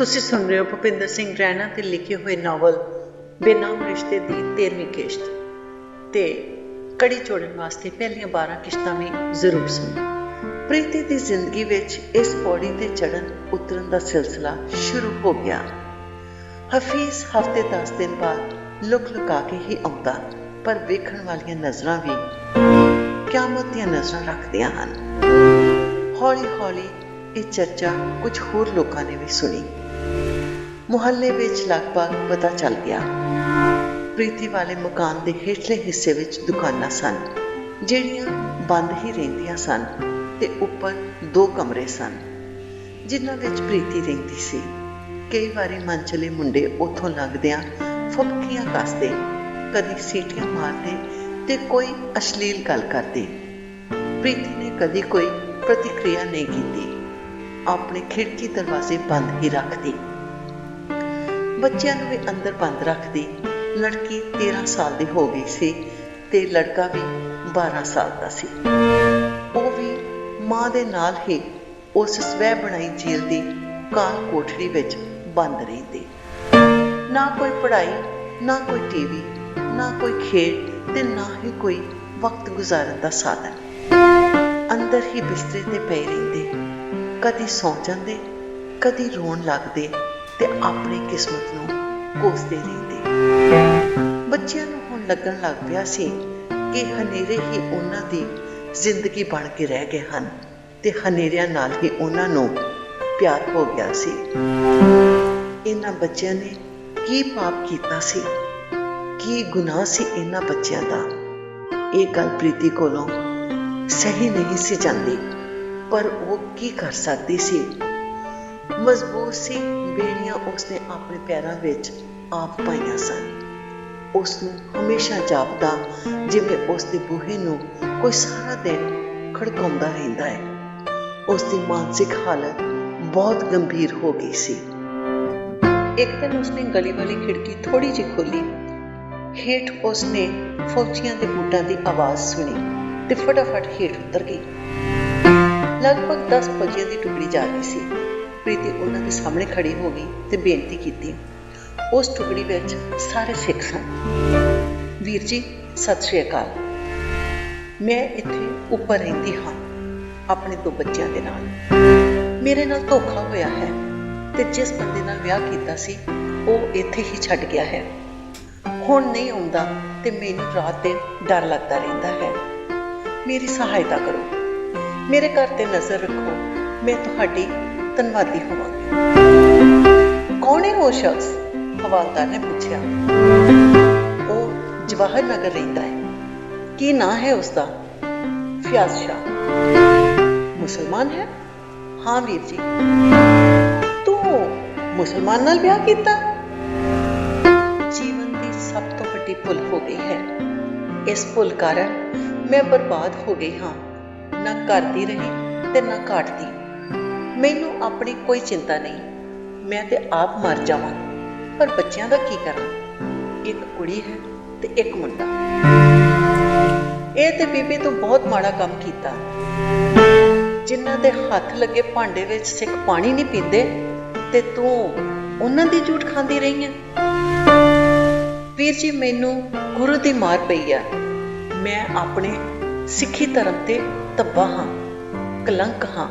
ਤੁਸੀਂ ਸੁਣ ਰਹੇ ਹੋ ਭੁਪਿੰਦਰ ਸਿੰਘ ਰੈਣਾ ਤੇ ਲਿਖੇ ਹੋਏ ਨਾਵਲ ਬੇਨਾਮ ਰਿਸ਼ਤੇ ਦੀ 13ਵੀਂ ਕਿਸ਼ਤ ਤੇ ਕੜੀ ਜੋੜਨ ਵਾਸਤੇ ਪਹਿਲੀਆਂ 12 ਕਿਸ਼ਤਾਂ ਵੀ ਜ਼ਰੂਰ ਸੁਣੋ। ਪ੍ਰੀਤੀ ਦੀ ਜ਼ਿੰਦਗੀ ਵਿੱਚ ਇਸ ਪੌੜੀ ਤੇ ਚੜ੍ਹਨ ਉਤਰਨ ਦਾ ਸਿਲਸਿਲਾ ਸ਼ੁਰੂ ਹੋ ਗਿਆ। ਹਫੀਜ਼ ਹਫ਼ਤੇ 10 ਦਿਨ ਬਾਅਦ ਲੁਕ ਲੁਕਾ ਕੇ ਹੀ ਆਉਂਦਾ, ਪਰ ਵੇਖਣ ਵਾਲੀਆਂ ਨਜ਼ਰਾਂ ਵੀ ਕਿਆਮਤ ਦੀਆਂ ਨਜ਼ਰਾਂ ਰੱਖਦੀਆਂ ਹਨ। ਹੌਲੀ ਹੌਲੀ ਇਹ ਚਰਚਾ ਕੁਝ ਹੋਰ ਲੋਕਾਂ ਨੇ ਵੀ ਸੁਣੀ। ਮੁਹੱਲੇ ਵਿੱਚ ਲਗਭਗ ਪਤਾ ਚੱਲ ਗਿਆ। ਪ੍ਰੀਤੀ ਵਾਲੇ ਮਕਾਨ ਦੇ ਹੇਠਲੇ ਹਿੱਸੇ ਵਿੱਚ ਦੁਕਾਨਾਂ ਸਨ, ਜਿਹੜੀਆਂ ਬੰਦ ਹੀ ਰਹਿੰਦੀਆਂ ਸਨ, ਤੇ ਉੱਪਰ 2 ਕਮਰੇ ਸਨ, ਜਿਨ੍ਹਾਂ ਵਿੱਚ ਪ੍ਰੀਤੀ ਰਹਿੰਦੀ ਸੀ। ਕਈ ਵਾਰੀ ਮਨਚਲੇ ਮੁੰਡੇ ਉੱਥੋਂ ਲੰਘਦਿਆਂ ਫੁਬਕੀਆਂ ਕੱਸਦੇ, ਕਦੀ ਸੀਟੀਆਂ ਮਾਰਦੇ ਤੇ ਕੋਈ ਅਸ਼ਲੀਲ ਗੱਲ ਕਰਦੇ। ਪ੍ਰੀਤੀ ਨੇ ਕਦੀ ਕੋਈ ਪ੍ਰਤੀਕਿਰਿਆ ਨਹੀਂ ਕੀਤੀ, ਆਪਣੇ ਖਿੜਕੀ ਦਰਵਾਜ਼ੇ ਬੰਦ ਹੀ ਰੱਖਦੀ। ਬੱਚਿਆਂ ਨੂੰ ਵੀ ਅੰਦਰ ਬੰਦ ਰੱਖਦੀ। ਲੜਕੀ 13 ਸਾਲ ਦੀ ਹੋ ਗਈ ਸੀ ਤੇ ਲੜਕਾ ਵੀ 12 ਸਾਲ ਦਾ ਸੀ। ਉਹ ਵੀ ਮਾਂ ਦੇ ਨਾਲ ਹੀ ਉਸ ਸਵੈ ਬਣਾਈ ਜੇਲ੍ਹ ਦੀ ਕਾਲ ਕੋਠੜੀ ਵਿੱਚ ਬੰਦ ਰਹਿੰਦੀ। ਨਾ ਕੋਈ ਪੜ੍ਹਾਈ, ਨਾ ਕੋਈ ਟੀਵੀ, ਨਾ ਕੋਈ ਖੇਡ ਤੇ ਨਾ ਹੀ ਕੋਈ ਵਕਤ ਗੁਜ਼ਾਰਨ ਦਾ ਸਾਧਨ। ਅੰਦਰ ਹੀ ਬਿਸਤਰੇ ਤੇ ਪਏ ਰਹਿੰਦੇ, ਕਦੀ ਸੌਂ ਜਾਂਦੇ, ਕਦੀ ਰੋਣ ਲੱਗਦੇ ਤੇ ਆਪਣੀ ਕਿਸਮਤ ਨੂੰ ਕੋਸਦੇ ਰਹਿੰਦੇ। ਬੱਚਿਆਂ ਨੂੰ ਹੁਣ ਲੱਗਣ ਲੱਗ ਪਿਆ ਸੀ ਕਿ ਹਨੇਰੇ ਹੀ ਉਹਨਾਂ ਦੀ ਜ਼ਿੰਦਗੀ ਬਣ ਕੇ ਰਹਿ ਗਏ ਹਨ ਤੇ ਹਨੇਰਿਆਂ ਨਾਲ ਹੀ ਉਹਨਾਂ ਨੂੰ ਪਿਆਰ ਹੋ ਗਿਆ ਸੀ। ਇਹਨਾਂ ਬੱਚਿਆਂ ਨੇ ਕੀ ਪਾਪ ਕੀਤਾ ਸੀ, ਕੀ ਗੁਨਾਹ ਸੀ ਇਹਨਾਂ ਬੱਚਿਆਂ ਦਾ। ਇਹ ਗੱਲ ਪ੍ਰੀਤੀ ਕੋਲੋਂ ਸਹੀ ਨਹੀਂ ਸੀ ਜਾਂਦੀ, ਪਰ ਉਹ ਕੀ ਕਰ ਸਕਦੀ ਸੀ। ਮਜ਼ਬੂਰ ਸੀ। ਬੇੜੀਆਂ ਉਸਨੇ ਆਪਣੇ ਪੈਰਾਂ ਵਿੱਚ ਆਪ ਪਾਈਆਂ ਸਨ। ਉਸਨੂੰ ਹਮੇਸ਼ਾ ਜਾਪਦਾ ਜਿਵੇਂ ਉਸਦੇ ਬੂਹੇ ਨੂੰ ਕੋਈ ਸਾਰਾ ਦਿਨ ਖੜਕਾਉਂਦਾ ਰਹਿੰਦਾ ਹੈ। ਉਸਦੀ ਮਾਨਸਿਕ ਹਾਲਤ ਬਹੁਤ ਗੰਭੀਰ ਹੋ ਗਈ ਸੀ। ਇੱਕ ਦਿਨ ਉਸਨੇ ਗਲੀ ਵਾਲੀ ਖਿੜਕੀ ਥੋੜੀ ਜਿਹੀ ਖੋਲੀ। ਹੇਠ ਉਸਨੇ ਫੌਜੀਆਂ ਦੇ ਬੂਟਾਂ ਦੀ ਆਵਾਜ਼ ਸੁਣੀ ਤੇ ਫਟਾਫਟ ਹੇਠ ਉਤਰ ਗਈ। ਲਗਭਗ 10 ਫੌਜੀਆਂ ਦੀ ਟੁਕੜੀ ਜਾ ਰਹੀ ਸੀ। ਪ੍ਰੀਤੀ ਉਹਨਾਂ ਦੇ ਸਾਹਮਣੇ ਖੜੀ ਹੋ ਗਈ ਤੇ ਬੇਨਤੀ ਕੀਤੀ। ਉਸ ਟੁਕੜੀ ਵਿੱਚ ਸਾਰੇ ਸਿੱਖ ਸਨ। ਵੀਰ ਜੀ, ਸਤਿ ਸ਼੍ਰੀ ਅਕਾਲ। ਮੈਂ ਇੱਥੇ ਉੱਪਰ ਰਹਿੰਦੀ ਹਾਂ ਆਪਣੇ 2 ਬੱਚਿਆਂ ਦੇ ਨਾਲ। ਮੇਰੇ ਨਾਲ ਧੋਖਾ ਹੋਇਆ ਹੈ ਤੇ ਜਿਸ ਬੰਦੇ ਨਾਲ ਵਿਆਹ ਕੀਤਾ ਸੀ ਉਹ ਇੱਥੇ ਹੀ ਛੱਡ ਗਿਆ ਹੈ। ਹੁਣ ਨਹੀਂ ਆਉਂਦਾ ਤੇ ਮੈਨੂੰ ਰਾਤ ਦਿਨ ਡਰ ਲੱਗਦਾ ਰਹਿੰਦਾ ਹੈ। ਮੇਰੀ ਸਹਾਇਤਾ ਕਰੋ, ਮੇਰੇ ਘਰ ਤੇ ਨਜ਼ਰ ਰੱਖੋ, ਮੈਂ ਤੁਹਾਡੀ ਧੰਨਵਾਦੀ ਹੋਵਾਂਗੀ। ਕੌਣ ਹੈ ਉਹ ਸ਼ਖਸ? ਹਵਾਲਦਾਰ ਨੇ ਪੁੱਛਿਆ। ਉਹ ਜਵਾਹਰ ਨਗਰ ਰਹਿੰਦਾ ਹੈ। ਕੀ ਨਾਂ ਹੈ ਉਸਦਾ? ਫਿਆਜ਼ ਸ਼ਾਹ। ਮੁਸਲਮਾਨ ਹੈ? ਹਾਂ ਵੀਰ ਜੀ। ਤੂੰ ਮੁਸਲਮਾਨ ਨਾਲ ਵਿਆਹ ਕੀਤਾ? ਜੀਵਨ ਦੀ ਸਭ ਤੋਂ ਵੱਡੀ ਭੁੱਲ ਹੋ ਗਈ ਹੈ। ਇਸ ਭੁੱਲ ਕਾਰਨ ਮੈਂ ਬਰਬਾਦ ਹੋ ਗਈ ਹਾਂ। ਨਾ ਕਰਦੀ ਰਹੀ ਤੇ ਨਾ ਘਾਟਦੀ। ਮੈਨੂੰ ਆਪਣੀ ਕੋਈ ਚਿੰਤਾ ਨਹੀਂ, ਮੈਂ ਤੇ ਆਪ ਮਰ ਜਾਵਾਂ, ਪਰ ਬੱਚਿਆਂ ਦਾ ਕੀ ਕਰਾਂ? ਇੱਕ ਕੁੜੀ ਹੈ ਤੇ ਇੱਕ ਮੁੰਡਾ। ਇਹ ਤੇ ਬੀਬੀ ਤੂੰ ਬਹੁਤ ਮਾੜਾ ਕੰਮ ਕੀਤਾ। ਜਿਨ੍ਹਾਂ ਦੇ ਹੱਥ ਲੱਗੇ ਭਾਂਡੇ ਵਿੱਚ ਸਿੱਖ ਪਾਣੀ ਨਹੀਂ ਪੀਂਦੇ ਤੇ ਤੂੰ ਉਹਨਾਂ ਦੀ ਝੂਠ ਖਾਂਦੀ ਰਹੀ ਹੈ। ਵੀਰ ਜੀ, ਮੈਨੂੰ ਗੁਰੂ ਦੀ ਮਾਰ ਪਈ ਆ। ਮੈਂ ਆਪਣੇ ਸਿੱਖੀ ਧਰਮ ਤੇ ਧੱਬਾ ਹਾਂ, ਕਲੰਕ ਹਾਂ।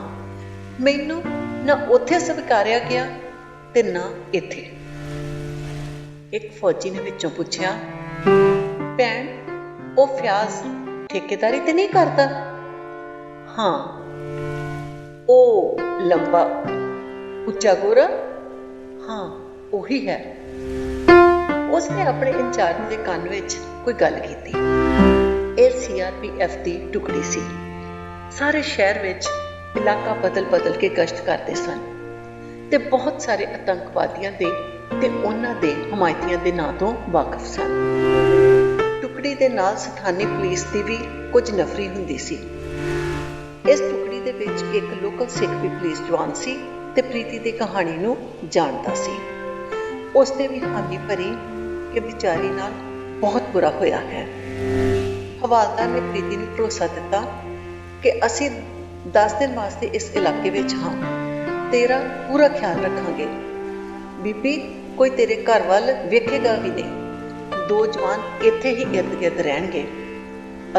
ਮੈਨੂੰ ਨਾ ਉੱਥੇ ਸਵੀਕਾਰਿਆ ਗਿਆ ਤੇ ਨਾ ਇੱਥੇ। ਇੱਕ ਫੌਜੀ ਨੇ ਵਿੱਚੋਂ ਪੁੱਛਿਆ, ਭੈਣ, ਉਹ ਫਿਆਜ਼ ਠੇਕੇਦਾਰੀ ਤੇ ਨਹੀਂ ਕਰਦਾ? ਹਾਂ। ਉਹ ਲੰਬਾ ਉੱਚਾ ਗੋਰਾ? ਹਾਂ, ਉਹੀ ਹੈ। ਉਸਨੇ ਆਪਣੇ ਇੰਚਾਰਜ ਦੇ ਕੰਨ ਵਿੱਚ ਕੋਈ ਗੱਲ ਕੀਤੀ। ਇਹ CRPF ਦੀ ਟੁਕੜੀ ਸੀ। ਸਾਰੇ ਸ਼ਹਿਰ ਵਿੱਚ ਇਲਾਕਾ ਬਦਲ ਕੇ ਗਸ਼ਤ ਕਰਦੇ ਸਨ ਤੇ ਬਹੁਤ ਸਾਰੇ ਆਤੰਕਵਾਦੀਆਂ ਦੇ ਤੇ ਉਹਨਾਂ ਦੇ ਹਮਾਇਤੀਆਂ ਦੇ ਨਾਂ ਤੋਂ ਵਾਕਿਫ ਸਨ। ਟੁਕੜੀ ਦੇ ਨਾਲ ਸਥਾਨੀ ਪੁਲਿਸ ਦੀ ਵੀ ਕੁਝ ਨਫ਼ਰੀ ਹੁੰਦੀ ਸੀ। ਇਸ ਟੁਕੜੀ ਦੇ ਵਿੱਚ ਇੱਕ ਲੋਕਲ ਸਿੱਖ ਵੀ ਪੁਲਿਸ ਜਵਾਨ ਸੀ ਤੇ ਪ੍ਰੀਤੀ ਦੀ ਕਹਾਣੀ ਨੂੰ ਜਾਣਦਾ ਸੀ। ਉਸਨੇ ਵੀ ਹਾਮੀ ਭਰੀ ਕਿ ਵਿਚਾਰੀ ਨਾਲ ਬਹੁਤ ਬੁਰਾ ਹੋਇਆ ਹੈ। ਹਵਾਲਦਾਰ ਨੇ ਪ੍ਰੀਤੀ ਨੂੰ ਭਰੋਸਾ ਦਿੱਤਾ ਕਿ ਅਸੀਂ 10 ਦਿਨ ਵਾਸਤੇ ਇਸ ਇਲਾਕੇ ਵਿੱਚ ਹਾਂ, ਤੇਰਾ ਪੂਰਾ ਖਿਆਲ ਰੱਖਾਂਗੇ। ਬੀਬੀ ਕੋਈ ਤੇਰੇ ਘਰ ਵੱਲ ਵੇਖੇਗਾ ਵੀ ਨਹੀਂ, 2 ਜਵਾਨ ਇੱਥੇ ਹੀ ਇਰਦ ਗਿਰਦ ਰਹਿਣਗੇ।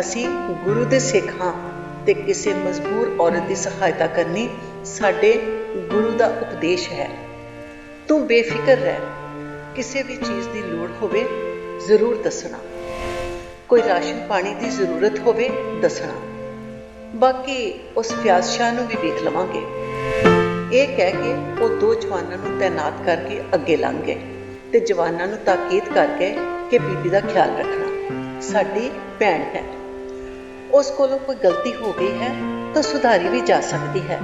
ਅਸੀਂ ਗੁਰੂ ਦੇ ਸਿੱਖ ਹਾਂ ਤੇ ਕਿਸੇ ਮਜਬੂਰ ਔਰਤ ਦੀ ਸਹਾਇਤਾ ਕਰਨੀ ਸਾਡੇ ਗੁਰੂ ਦਾ ਉਪਦੇਸ਼ ਹੈ। ਤੂੰ ਬੇਫਿਕਰ ਰਹਿ, ਕਿਸੇ ਵੀ ਚੀਜ਼ ਦੀ ਲੋੜ ਹੋਵੇ ਜ਼ਰੂਰ ਦੱਸਣਾ, ਕੋਈ ਰਾਸ਼ਨ ਪਾਣੀ ਦੀ ਜ਼ਰੂਰਤ ਹੋਵੇ ਦੱਸਣਾ, ਬਾਕੀ ਉਸ ਫਿਆਜ਼ ਸ਼ਾਹ ਨੂੰ ਵੀ ਵੇਖ ਲਵਾਂਗੇ। ਇਹ ਕਹਿ ਕੇ ਉਹ 2 ਜਵਾਨਾਂ ਨੂੰ ਤੈਨਾਤ ਕਰਕੇ ਅੱਗੇ ਲੰਘ ਗਏ ਤੇ ਜਵਾਨਾਂ ਨੂੰ ਤਾਕੀਦ ਕਰ ਗਏ ਕਿ ਬੀਬੀ ਦਾ ਖਿਆਲ ਰੱਖਣਾ, ਸਾਡੀ ਭੈਣ ਹੈ, ਉਸ ਕੋਲੋਂ ਕੋਈ ਗਲਤੀ ਹੋ ਗਈ ਹੈ ਤਾਂ ਸੁਧਾਰੀ ਵੀ ਜਾ ਸਕਦੀ ਹੈ।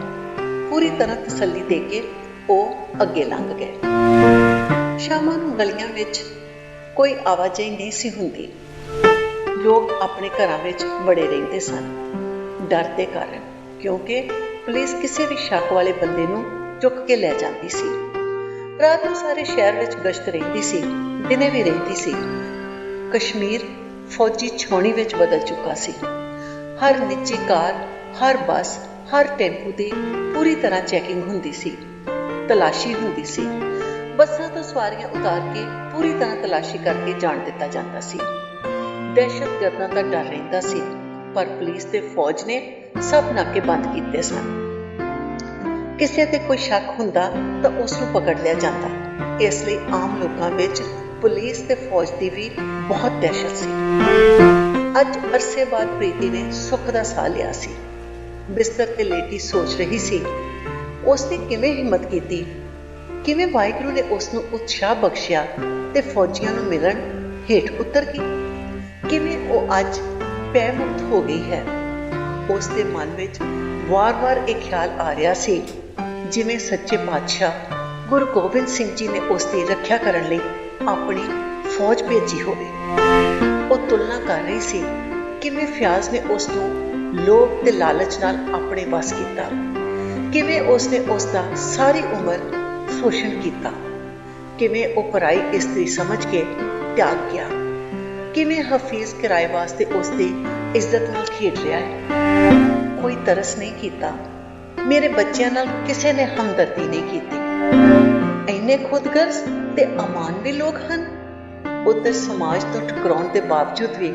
ਪੂਰੀ ਤਰ੍ਹਾਂ ਤਸੱਲੀ ਦੇ ਕੇ ਉਹ ਅੱਗੇ ਲੰਘ ਗਏ। ਸ਼ਾਮਾਂ ਨੂੰ ਗਲੀਆਂ ਵਿੱਚ ਕੋਈ ਆਵਾਜਾਈ ਨਹੀਂ ਸੀ ਹੁੰਦੀ। ਲੋਕ ਆਪਣੇ ਘਰਾਂ ਵਿੱਚ ਵੜੇ ਰਹਿੰਦੇ ਸਨ ਡਰ ਦੇ ਕਾਰਨ, ਕਿਉਂਕਿ ਪੁਲਿਸ ਕਿਸੇ ਵੀ ਸ਼ੱਕ ਵਾਲੇ ਬੰਦੇ ਨੂੰ ਚੁੱਕ ਕੇ ਲੈ ਜਾਂਦੀ ਸੀ। ਰਾਤ ਨੂੰ ਸਾਰੇ ਸ਼ਹਿਰ ਵਿੱਚ ਗਸ਼ਤ ਰਹਿੰਦੀ ਸੀ, ਦਿਨੇ ਵੀ ਰਹਿੰਦੀ ਸੀ। ਕਸ਼ਮੀਰ ਫੌਜੀ ਛਾਉਣੀ ਵਿੱਚ ਬਦਲ ਚੁੱਕਾ ਸੀ। ਹਰ ਨਿੱਜੀ ਕਾਰ, ਹਰ ਬੱਸ, ਹਰ ਟੈਂਪੂ ਦੀ ਪੂਰੀ ਤਰ੍ਹਾਂ ਚੈਕਿੰਗ ਹੁੰਦੀ ਸੀ, ਤਲਾਸ਼ੀ ਹੁੰਦੀ ਸੀ। ਬੱਸਾਂ ਤੋਂ ਸਵਾਰੀਆਂ ਉਤਾਰ ਕੇ ਪੂਰੀ ਤਰ੍ਹਾਂ ਤਲਾਸ਼ੀ ਕਰਕੇ ਜਾਣ ਦਿੱਤਾ ਜਾਂਦਾ ਸੀ। ਦਹਿਸ਼ਤਗਰਦਾਂ ਦਾ ਡਰ ਰਹਿੰਦਾ ਸੀ, ਪਰ ਪੁਲਿਸ ਤੇ ਫੌਜ ਨੇ ਸਭ ਨਾਕੇ ਬੰਦ ਕੀਤੇ ਸਨ। ਕਿਸੇ ਤੇ ਕੋਈ ਸ਼ੱਕ ਹੁੰਦਾ ਤਾਂ ਉਸ ਨੂੰ ਪਕੜ ਲਿਆ ਜਾਂਦਾ। ਇਸ ਲਈ ਆਮ ਲੋਕਾਂ ਵਿੱਚ ਪੁਲਿਸ ਤੇ ਫੌਜ ਦੀ ਵੀ ਬਹੁਤ ਦਹਿਸ਼ਤ ਸੀ। ਅੱਜ ਅਰਸੇ ਬਾਅਦ ਪ੍ਰੀਤੀ ਨੇ ਸੁੱਖ ਦਾ ਸਾਹ ਲਿਆ ਸੀ। ਬਿਸਤਰ ਤੇ ਲੇਟੀ ਸੋਚ ਰਹੀ ਸੀ, ਉਸਨੇ ਕਿਵੇਂ ਹਿੰਮਤ ਕੀਤੀ, ਕਿਵੇਂ ਵਾਹਿਗੁਰੂ ਨੇ ਉਸ ਨੂੰ ਉਤਸ਼ਾਹ ਬਖਸ਼ਿਆ ਤੇ ਫੌਜੀਆਂ ਨੂੰ ਮਿਲਣ ਹੇਠ ਉਤਰ ਗਈ, ਕਿਵੇਂ ਉਹ ਅੱਜ ਪੈ ਮੁਕਤ ਹੋ ਗਈ ਹੈ। ਉਸ ਦੇ ਮਨ ਵਿੱਚ ਵਾਰ-ਵਾਰ ਇਹ ਖਿਆਲ ਆ ਰਿਹਾ ਸੀ ਜਿਵੇਂ ਸੱਚੇ ਪਾਤਸ਼ਾਹ ਗੁਰੂ ਗੋਬਿੰਦ ਸਿੰਘ ਜੀ ਨੇ ਉਸ ਦੀ ਰੱਖਿਆ ਕਰਨ ਲਈ ਆਪਣੀ ਫੌਜ ਭੇਜੀ ਹੋਵੇ। ਉਹ ਤੁਲਨਾ ਕਰ ਰਹੀ ਸੀ ਕਿਵੇਂ ਫਿਆਜ਼ ਨੇ ਉਸ ਨੂੰ ਲੋਭ ਤੇ ਲਾਲਚ ਨਾਲ ਆਪਣੇ ਵੱਸ ਕੀਤਾ, ਕਿਵੇਂ ਉਸਨੇ ਉਸ ਦਾ ਸਾਰੀ ਉਮਰ ਸ਼ੋਸ਼ਣ ਕੀਤਾ, ਕਿਵੇਂ ਉਹ ਪਰਾਈ ਇਸਤਰੀ ਸਮਝ ਕੇ ਤਿਆਗ ਗਿਆ, ਕਿਵੇਂ ਹਫੀਜ਼ ਕਿਰਾਏ ਵਾਸਤੇ ਉਸਦੀ ਇੱਜ਼ਤ ਨਾਲ ਖੇਡ ਰਿਹਾ ਹੈ। ਕੋਈ ਤਰਸ ਨਹੀਂ ਕੀਤਾ, ਮੇਰੇ ਬੱਚਿਆਂ ਨਾਲ ਕਿਸੇ ਨੇ ਹਮਦਰਦੀ ਨਹੀਂ ਕੀਤੀ। ਇੰਨੇ ਖੁਦਗਰਜ਼ ਤੇ ਅਮਾਨਵੀ ਲੋਕ ਹਨ। ਉਧਰ ਸਮਾਜ ਤੋਂ ਟਕਰਾਉਣ ਦੇ ਬਾਵਜੂਦ ਵੀ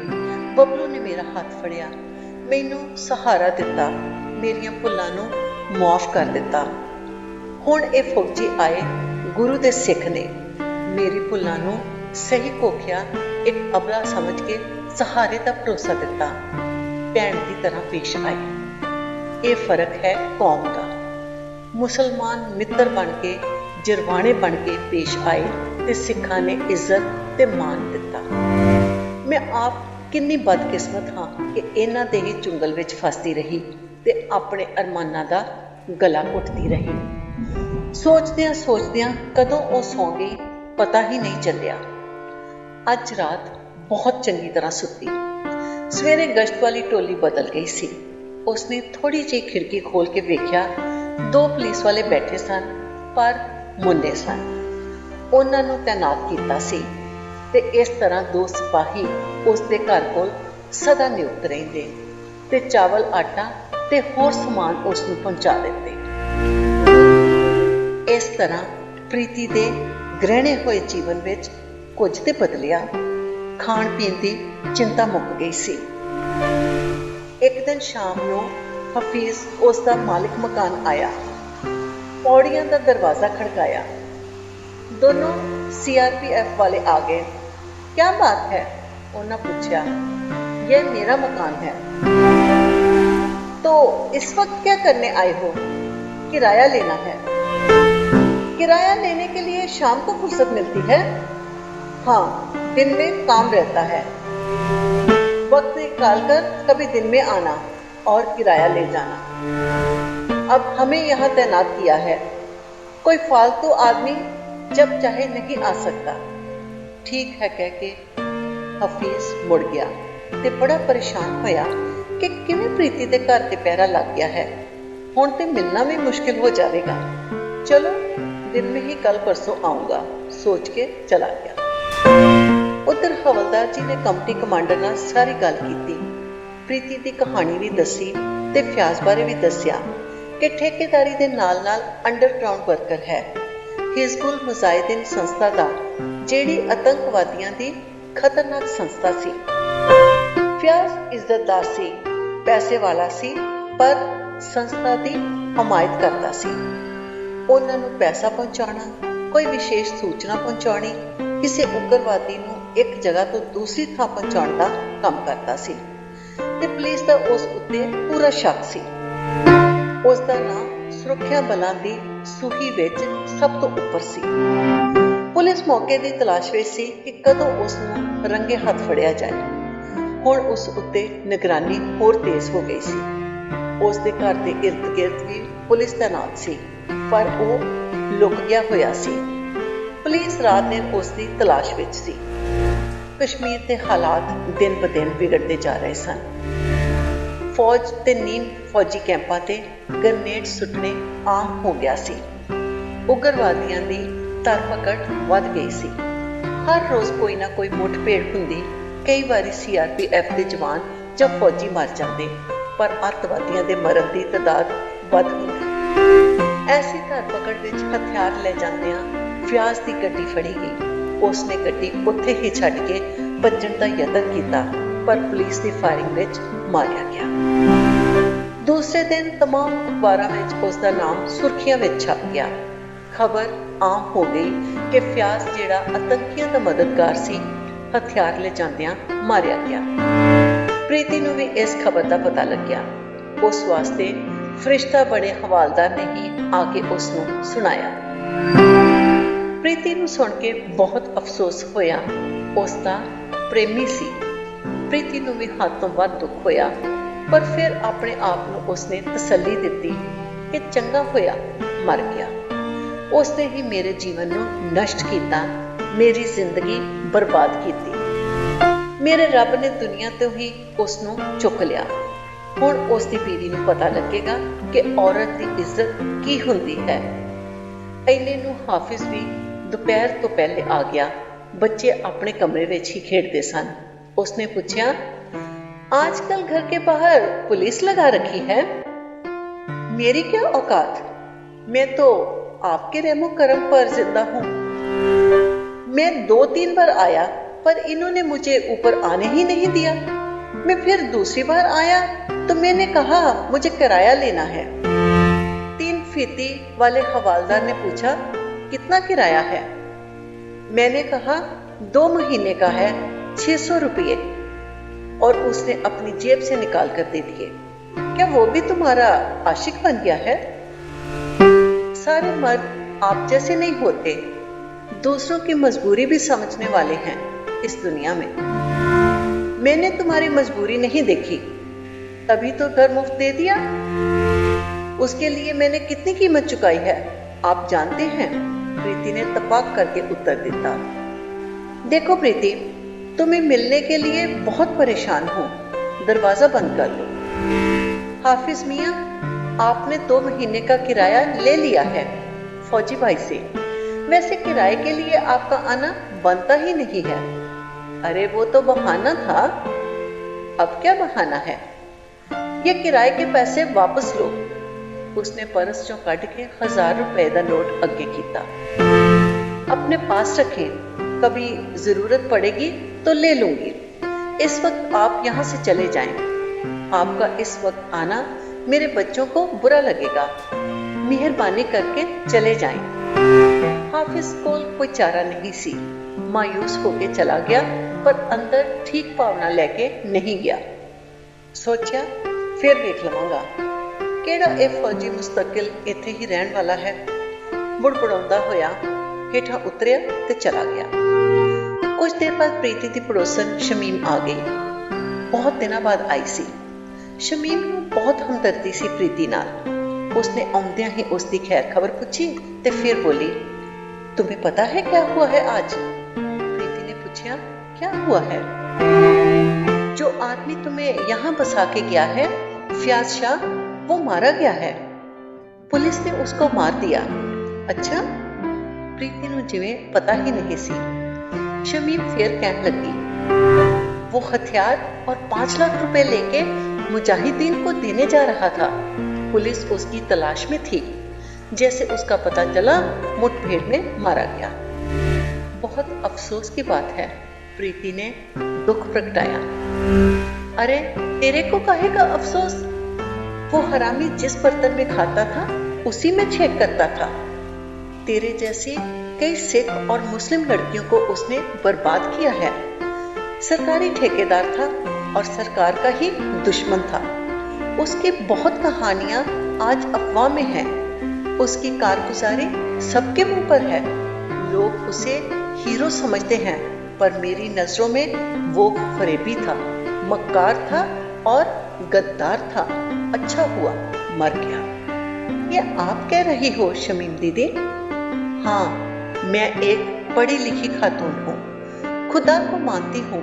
ਬੱਬਲੂ ਨੇ ਮੇਰਾ ਹੱਥ ਫੜਿਆ, ਮੈਨੂੰ ਸਹਾਰਾ ਦਿੱਤਾ, ਮੇਰੀਆਂ ਭੁੱਲਾਂ ਨੂੰ ਮੁਆਫ ਕਰ ਦਿੱਤਾ। ਹੁਣ ਇਹ ਫੌਜੀ ਆਏ ਗੁਰੂ ਦੇ ਸਿੱਖ ਨੇ ਮੇਰੀ ਭੁੱਲਾਂ ਨੂੰ ਸਹੀ ਕੋਖਿਆ ਇੱਕ ਅਬਲਾ ਸਮਝ ਕੇ ਸਹਾਰੇ ਦਾ ਭਰੋਸਾ ਦਿੱਤਾ, ਭੈਣ ਦੀ ਤਰ੍ਹਾਂ ਪੇਸ਼ ਆਏ। ਇਹ ਫਰਕ ਹੈ ਕੌਮ ਦਾ। ਮੁਸਲਮਾਨ ਮਿੱਤਰ ਬਣ ਕੇ, ਜਰਵਾਣੇ ਬਣ ਕੇ ਪੇਸ਼ ਆਏ ਤੇ ਸਿੱਖਾਂ ਨੇ ਇੱਜ਼ਤ ਤੇ ਮਾਣ ਦਿੱਤਾ। ਮੈਂ ਆਪ ਕਿੰਨੀ ਬਦਕਿਸਮਤ ਹਾਂ ਕਿ ਇਹਨਾਂ ਦੇ ਹੀ ਚੁੰਗਲ ਵਿੱਚ ਫਸਦੀ ਰਹੀ ਤੇ ਆਪਣੇ ਅਰਮਾਨਾਂ ਦਾ ਗਲਾ ਘੁੱਟਦੀ ਰਹੀ। ਸੋਚਦਿਆਂ ਸੋਚਦਿਆਂ ਕਦੋਂ ਉਹ ਸੌਂ ਗਈ ਪਤਾ ਹੀ ਨਹੀਂ ਚੱਲਿਆ। ਅੱਜ ਰਾਤ ਬਹੁਤ ਚੰਗੀ ਤਰ੍ਹਾਂ ਸੁੱਤੀ। ਸਵੇਰੇ ਗਸ਼ਤ ਵਾਲੀ ਟੋਲੀ ਬਦਲ ਗਈ ਸੀ। ਉਸਨੇ ਥੋੜੀ ਜਿਹੀ ਖਿੜਕੀ ਖੋਲ ਕੇ ਵੇਖਿਆ, 2 ਪੁਲਿਸ ਵਾਲੇ ਬੈਠੇ ਸਨ, ਪਰ ਮੁੰਨੇ ਸਨ। ਉਹਨਾਂ ਨੂੰ ਤੈਨਾਤ ਕੀਤਾ ਸੀ ਤੇ ਇਸ ਤਰ੍ਹਾਂ 2 ਸਿਪਾਹੀ ਉਸਦੇ ਘਰ ਕੋਲ ਸਦਾ ਨਿਯੁਕਤ ਰਹਿੰਦੇ ਤੇ ਚਾਵਲ, ਆਟਾ ਤੇ ਹੋਰ ਸਮਾਨ ਉਸ ਨੂੰ ਪਹੁੰਚਾ ਦਿੰਦੇ। ਇਸ ਤਰ੍ਹਾਂ ਪ੍ਰੀਤੀ ਦੇ ਗ੍ਰਹਿਣੇ ਹੋਏ ਜੀਵਨ ਵਿੱਚ ਕੁਝ ਤੇ ਬਦਲਿਆ। ਖਾਣ ਪੀਣ ਦੀ ਚਿੰਤਾ ਮੁੱਕ ਗਈ ਸੀ। ਇੱਕ ਦਿਨ ਸ਼ਾਮ ਨੂੰ ਹਫੀਜ਼ ਉਸ ਦਾ ਮਾਲਿਕ ਮਕਾਨ ਆਇਆ, ਪੌੜੀਆਂ ਦਾ ਦਰਵਾਜ਼ਾ ਖੜਕਾਇਆ। ਦੋਨੋਂ CRPF ਵਾਲੇ ਆ ਗਏ। क्या बात है? उन्होंने पूछा। यह मेरा मकान है। तो इस वक्त क्या करने आए हो? किराया लेना है। किराया लेने के लिए शाम को फुर्सत मिलती है? हाँ, दिन में काम रहता है। वक्त निकाल कर कभी दिन में आना और किराया ले जाना। अब हमें यहाँ तैनात किया है, कोई फालतू आदमी जब चाहे नहीं आ सकता। ठीक है कह के हफीज मुड़ गया ते बड़ा परेशान होया कि किवें प्रीति दे घर ते पहरा लग गया है, हुण ते मिलना भी मुश्किल हो जाएगा। चलो दिन में ही कल परसों आऊँगा सोच के चला गया। उधर हवलदार जी ने कंपनी कमांडर नाल सारी गल कीती, प्रीति दी कहानी भी दसी ते फ्याज बारे भी दसिया कि ठेकेदारी दे नाल नाल अंडरग्राउंड वर्कर है, ਹਿਜ਼ਬੁਲ ਮੁਜਾਹਿਦੀਨ ਸੰਸਥਾ ਦਾ, ਜਿਹੜੀ ਆਤੰਕਵਾਦੀਆਂ ਦੀ ਖਤਰਨਾਕ ਸੰਸਥਾ ਸੀ। ਫਿਆਜ਼ ਇੱਜ਼ਤਦਾਰ ਸੀ, ਪੈਸੇ ਵਾਲਾ ਸੀ, ਪਰ ਸੰਸਥਾ ਦੀ ਹਮਾਇਤ ਕਰਦਾ ਸੀ। ਉਹਨਾਂ ਨੂੰ ਪੈਸਾ ਪਹੁੰਚਾਉਣਾ, ਕੋਈ ਵਿਸ਼ੇਸ਼ ਸੂਚਨਾ ਪਹੁੰਚਾਉਣੀ, ਕਿਸੇ ਉਗਰਵਾਦੀ ਨੂੰ ਇੱਕ ਜਗ੍ਹਾ ਤੋਂ ਦੂਸਰੀ ਥਾਂ ਪਹੁੰਚਾਉਣ ਦਾ ਕੰਮ ਕਰਦਾ ਸੀ ਤੇ ਪੁਲਿਸ ਦਾ ਉਸ ਉੱਤੇ ਪੂਰਾ ਸ਼ੱਕ ਸੀ। ਉਸ ਦਾ ਨਾਮ ਸੁਰੱਖਿਆ ਬਲਾਂ ਦੀ ਸੂਹੀ ਵਿੱਚ ਸਭ ਤੋਂ ਉੱਪਰ ਸੀ। ਪੁਲਿਸ ਮੌਕੇ ਦੀ ਤਲਾਸ਼ ਵਿੱਚ ਸੀ ਕਿ ਕਦੋਂ ਉਸ ਨੂੰ ਰੰਗੇ ਹੱਥ ਫੜਿਆ ਜਾਏ। ਹੁਣ ਉਸ ਉੱਤੇ ਨਿਗਰਾਨੀ ਹੋਰ ਤੇਜ਼ ਹੋ ਗਈ ਸੀ। ਉਸ ਦੇ ਘਰ ਦੇ ਇਰਦ ਗਿਰਦ ਵੀ ਪੁਲਿਸ ਤੈਨਾਤ ਸੀ, ਪਰ ਉਹ ਲੁਕ ਗਿਆ ਹੋਇਆ ਸੀ। ਪੁਲਿਸ ਰਾਤ ਦਿਨ ਉਸ ਦੀ ਤਲਾਸ਼ ਵਿੱਚ ਸੀ। ਕਸ਼ਮੀਰ ਦੇ ਹਾਲਾਤ ਦਿਨ ਬ ਦਿਨ ਵਿਗੜਦੇ ਜਾ ਰਹੇ ਸਨ। ਫੌਜ ਤੇ ਨੀਮ ਫੌਜੀ ਕੈਂਪਾਂ ਤੇ ਗ੍ਰਨੇਡ ਸੁੱਟਣੇ ਆਮ ਹੋ ਗਿਆ ਸੀ। ਉਗਰਵਾਦੀਆਂ ਦੀ ਧਰਪਕੜ ਵੱਧ ਗਈ ਸੀ। ਹਰ ਰੋਜ਼ ਕੋਈ ਨਾ ਕੋਈ ਮੁੱਠਭੇੜ ਹੁੰਦੀ। ਕਈ ਵਾਰੀ CRPF ਦੇ ਜਵਾਨ ਜਾਂ ਫੌਜੀ ਮਰ ਜਾਂਦੇ, ਪਰ ਅੱਤਵਾਦੀਆਂ ਦੇ ਮਰਨ ਦੀ ਤਾਦਾਦ ਵੱਧ ਹੁੰਦੀ। ਐਸੀ ਧਰਪਕੜ ਵਿੱਚ ਹਥਿਆਰ ਲੈ ਜਾਂਦਿਆਂ ਫਿਆਜ਼ ਦੀ ਗੱਡੀ ਫੜੀ ਗਈ। ਉਸਨੇ ਗੱਡੀ ਉੱਥੇ ਹੀ ਛੱਡ ਕੇ ਭੱਜਣ ਦਾ ਯਤਨ ਕੀਤਾ, ਪਰ ਪੁਲਿਸ ਦੀ ਫਾਇਰਿੰਗ ਵਿੱਚ ਮਾਰਿਆ ਗਿਆ। ਦੂਸਰੇ ਦਿਨ तमाम ਅਖਬਾਰਾਂ ਵਿੱਚ ਉਸ ਦਾ ਨਾਮ ਸੁਰਖੀਆਂ ਵਿੱਚ ਛਪ ਗਿਆ। ਖਬਰ ਆਮ ਹੋ ਗਈ ਕਿ ਫਿਆਜ਼, ਜਿਹੜਾ ਆਤੰਕੀਆਂ ਦਾ ਮਦਦਗਾਰ ਸੀ, ਹਥਿਆਰ ਲੈ ਜਾਂਦਿਆਂ ਮਾਰਿਆ ਗਿਆ। ਪ੍ਰੀਤੀ ਨੂੰ ਵੀ ਇਸ ਖਬਰ ਦਾ ਪਤਾ ਲੱਗਿਆ। ਉਸ ਵਾਸਤੇ ਫਰਿਸ਼ਤਾ ਬਣੇ ਹਵਾਲਦਾਰ ਨੇ ਹੀ ਆ ਕੇ ਉਸ ਨੂੰ ਸੁਣਾਇਆ। ਪ੍ਰੀਤੀ ਨੂੰ ਸੁਣ ਕੇ ਬਹੁਤ ਅਫਸੋਸ ਹੋਇਆ। ਉਸ ਦਾ ਪ੍ਰੇਮੀ ਸੀ। ਪ੍ਰੀਤੀ ਨੂੰ ਵੀ ਹੱਦ ਤੋਂ ਵੱਧ ਦੁੱਖ ਹੋਇਆ, ਪਰ ਫਿਰ ਆਪਣੇ ਆਪ ਨੂੰ ਉਸਨੇ ਤਸੱਲੀ ਦਿੱਤੀ ਕਿ ਚੰਗਾ ਹੋਇਆ ਮਰ ਗਿਆ। ਉਸਨੇ ਹੀ ਮੇਰੇ ਜੀਵਨ ਨੂੰ ਨਸ਼ਟ ਕੀਤਾ, ਮੇਰੀ ਜ਼ਿੰਦਗੀ ਬਰਬਾਦ ਕੀਤੀ। ਮੇਰੇ ਰੱਬ ਨੇ ਦੁਨੀਆ ਤੋਂ ਹੀ ਉਸ ਨੂੰ ਚੁੱਕ ਲਿਆ। ਹੁਣ ਉਸ ਦੀ ਬੀਵੀ ਨੂੰ ਪਤਾ ਲੱਗੇਗਾ ਕਿ ਔਰਤ ਦੀ ਇੱਜ਼ਤ ਕੀ ਹੁੰਦੀ ਹੈ। ਇੰਨੇ ਨੂੰ ਹਾਫਿਜ਼ ਵੀ ਦੁਪਹਿਰ ਤੋਂ ਪਹਿਲੇ ਆ ਗਿਆ। ਬੱਚੇ ਆਪਣੇ ਕਮਰੇ ਵਿੱਚ ਹੀ ਖੇਡਦੇ ਸਨ। उसने पूछा, आजकल घर के बाहर पुलिस लगा रखी है? मेरी क्या औकात, मैं तो आपके रहमो करम पर जिंदा हूँ। मैं 2-3 बार आया, पर इन्होंने मुझे ऊपर आने ही नहीं दिया। मैं फिर दूसरी बार आया तो मैंने कहा मुझे किराया लेना है। 3 फीती वाले हवालदार ने पूछा, कितना किराया है? मैंने कहा 2 महीने का है, 600 रुपये, और उसने अपनी जेब से निकाल कर दे दिए। क्या वो भी तुम्हारा आशिक बन गया है? सारे मर्द आप जैसे नहीं होते, दूसरों की मजबूरी भी समझने वाले हैं इस दुनिया में। मैंने तुम्हारी मजबूरी नहीं देखी, तभी तो घर मुफ्त दे दिया। उसके लिए मैंने कितनी कीमत चुकाई है आप जानते हैं? प्रीति ने तपाक करके उत्तर दिया। देखो प्रीति, तुम्हें मिलने के लिए बहुत परेशान हूँ, दरवाजा बंद कर लो। हाफिज मियाँ, आपने 2 महीने का किराया ले लिया है फौजी भाई से। वैसे किराए के लिए आपका आना बनता ही नहीं है। अरे वो तो बहाना था। अब क्या बहाना है? ये किराए के पैसे वापस लो। उसने परस चों कट के 1000 रुपए का नोट अगे किया। अपने पास रखें, कभी जरूरत पड़ेगी तो ले लूंगी। इस वक्त आप यहाँ से चले जाएं। आपका इस वक्त आना मेरे बच्चों को बुरा लगेगा। मेहरबानी करके चले जाएं। हाफिज को कोई चारा नहीं सी, मायूस होके चला गया, पर अंदर ठीक भावना लेके नहीं गया। सोचा फिर देख लवांगा, केड़ा ए फौजी मुस्तकिल इत्थे ही रहन वाला है। बुड़बुड़ाउंदा होया हेठां उतरिया ते चला गया। कुछ देर बाद प्रीति की पड़ोसन शमीम आ गई। बहुत दिनों बाद आई सी। शमीम को बहुत हमदर्दी सी प्रीति नाल। उसने आउंदियां ही उसकी खैर खबर पूछी ते फिर बोली, तुम्हें पता है क्या हुआ है आज? प्रीति ने पूछा, क्या हुआ है? जो आदमी तुम्हें यहाँ बसा के गया है, फियाज शाह, वो मारा गया है। पुलिस ने उसको मार दिया। अच्छा? प्रीति ਨੂੰ ਜਿਵੇਂ पता ही नहीं सी। शमीम फिर कहने लगी, वो हथियार और 5 लाख रुपए लेके मुजाहिदीन को देने जा रहा था। पुलिस उसकी तलाश में थी। जैसे उसका पता चला मुठभेड़ में मारा गया। बहुत अफसोस की बात है, प्रीति ने दुख प्रगटाया। अरे तेरे को काहे का अफसोस? वो हरामी जिस बर्तन में खाता था उसी में छेक करता था। तेरे जैसी कई सिख और मुस्लिम लड़कियों को उसने बर्बाद किया है। सरकारी ठेकेदार था और सरकार का ही दुश्मन था। उसकी बहुत कहानियां आज अफवाह में हैं। उसकी कारगुजारी सबके मुंह पर है। लोग उसे हीरो समझते हैं, पर मेरी नजरों में वो फरेबी था, मक्कार था और गद्दार था। अच्छा हुआ मर गया। ये आप कह रही हो शमीम दीदी? हाँ, मैं एक पढ़ी लिखी खातून हूँ, खुदा को मानती हूँ,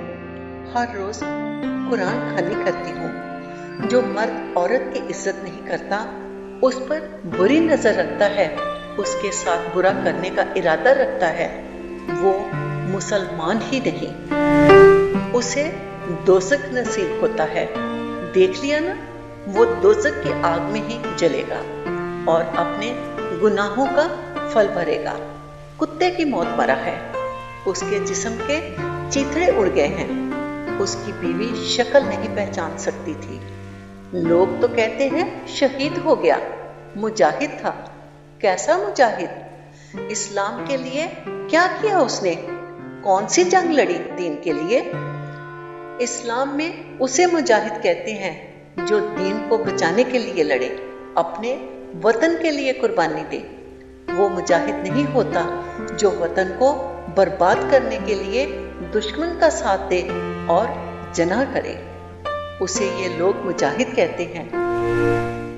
हर रोज कुरान खानी करती हूँ। जो मर्द औरत की इज्जत नहीं करता, उस पर बुरी नजर रखता है, उसके साथ बुरा करने का इरादा रखता है, वो मुसलमान ही नहीं, उसे दोज़ख नसीब होता है। देख लिया ना, वो दोज़ख की आग में ही जलेगा और अपने गुनाहों का फल भरेगा। कुत्ते की मौत मरा है, उसके जिस्म के चीथड़े उड़ गए हैं। उसकी बीवी शक्ल नहीं पहचान सकती थी। लोग तो कहते हैं शहीद हो गया, मुजाहिद था। कैसा मुजाहिद? इस्लाम के लिए क्या किया उसने? कौन सी जंग लड़ी दीन के लिए? इस्लाम में उसे मुजाहिद कहते हैं जो दीन को बचाने के लिए लड़े, अपने वतन के लिए कुर्बानी दे। वो मुजाहिद नहीं होता जो वतन को बर्बाद करने के लिए दुश्मन का साथ दे और जनाह करे। उसे ये लोग मुजाहिद कहते हैं।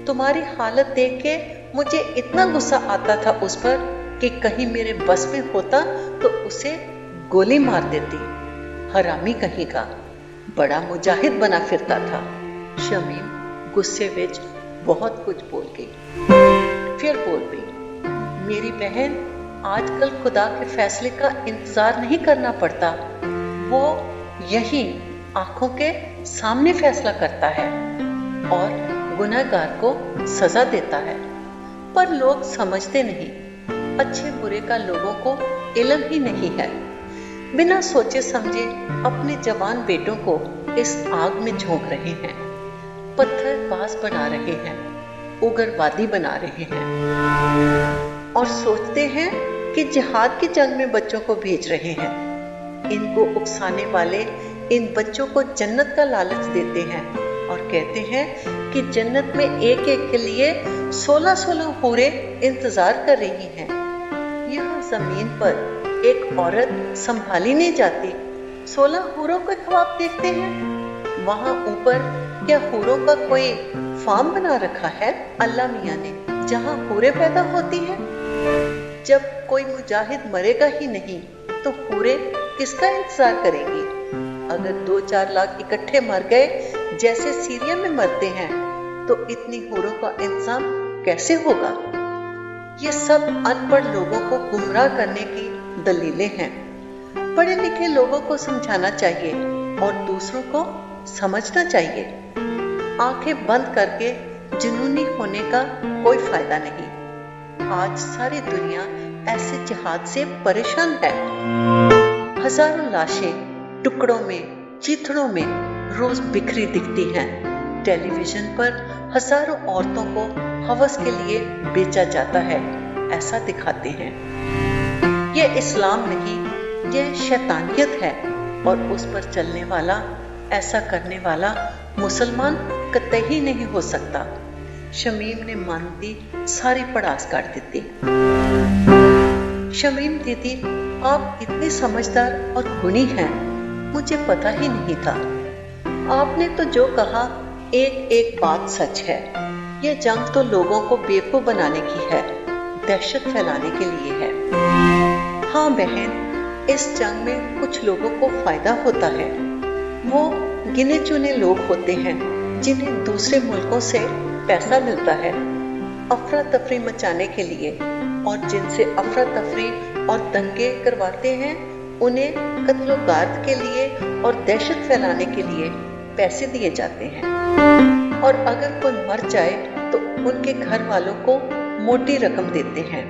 तुम्हारी हालत देख के मुझे इतना गुस्सा आता था उस पर कि कहीं मेरे बस में होता तो उसे गोली मार देती। हरामी कहीं का, बड़ा मुजाहिद बना फिरता था। शमीम गुस्से विच बहुत कुछ बोल गई। फिर बोल गई, मेरी बहन, आजकल खुदा के फैसले का इंतजार नहीं करना पड़ता। वो यही आंखों के सामने फैसला करता है और गुनहगार को सजा देता है। पर लोग समझते नहीं, अच्छे बुरे का लोगों को इल्म ही नहीं है। बिना सोचे समझे अपने जवान बेटों को इस आग में झोंक रहे हैं, पत्थरबाज बना रहे हैं, उग्रवादी बना रहे हैं और सोचते हैं कि जिहाद की जंग में बच्चों को भेज रहे हैं। इनको उकसाने वाले इन बच्चों को जन्नत का लालच देते हैं और कहते हैं कि जन्नत में एक एक के लिए 16-16 हूरें इंतजार कर रही हैं। यहाँ जमीन पर एक औरत संभाली नहीं जाती, 16 हूरों के ख्वाब देखते हैं। वहाँ ऊपर क्या हूरों का कोई फार्म बना रखा है अल्लाह मियाँ ने, जहाँ हूरें पैदा होती हैं? जब कोई मुजाहिद मरेगा ही नहीं तो हूरें किसका इंतजार करेंगी? अगर 2-4 लाख इकट्ठे मर गए जैसे सीरिया में मरते हैं तो इतनी हूरों का इंतजाम कैसे होगा? ये सब अनपढ़ लोगों को गुमराह करने की दलीलें हैं। पढ़े लिखे लोगों को समझाना चाहिए और दूसरों को समझना चाहिए। आंखें बंद करके जुनूनी होने का कोई फायदा नहीं। आज सारी दुनिया ऐसे जिहाद से परेशान है। हजारों लाशें टुकड़ों में, चीथड़ों में रोज बिखरी दिखती हैं। टेलीविजन पर हजारों औरतों को हवस के लिए बेचा जाता है, ऐसा दिखाते हैं। ये इस्लाम नहीं, ये शैतानियत है और उस पर चलने वाला, ऐसा करने वाला मुसलमान कतई नहीं हो सकता। शमीम ने मानती सारी पड़ास काट देती। शमीम दीदी, आप इतनी समझदार और गुणी हैं, मुझे पता ही नहीं था। आपने तो जो कहा एक एक बात सच है। ये जंग तो लोगों को बेवकूफ बनाने की है, दहशत फैलाने के लिए है। हाँ बहन, इस जंग में कुछ लोगों को फायदा होता है। वो गिने चुने लोग होते हैं जिन्हें दूसरे मुल्कों से पैसा मिलता है अफरा तफरी मचाने के लिए, और जिनसे अफरा तफरी और दंगे करवाते हैं उन्हें कत्लो-गार्द के लिए और दहशत फैलाने के लिए पैसे दिए जाते हैं। और अगर कोई मर जाए तो उनके घर वालों को मोटी रकम देते हैं।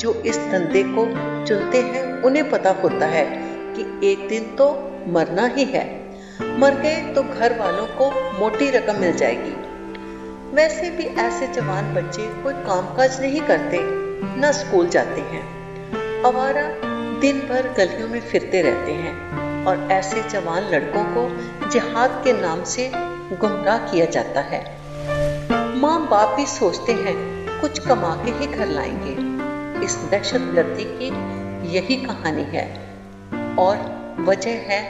जो इस धंधे को चुनते हैं उन्हें पता होता है कि एक दिन तो मरना ही है। मर गए तो घर वालों को मोटी रकम मिल जाएगी। वैसे भी ऐसे जवान बच्चे कोई कामकाज नहीं करते, न स्कूल जाते हैं, आवारा दिन भर गलियों में फिरते रहते हैं और ऐसे जवान लड़कों को जिहाद के नाम से गुमराह किया जाता है। माँ बाप भी सोचते हैं कुछ कमा के ही घर लाएंगे। इस दहशतगर्दी की यही कहानी है और वजह है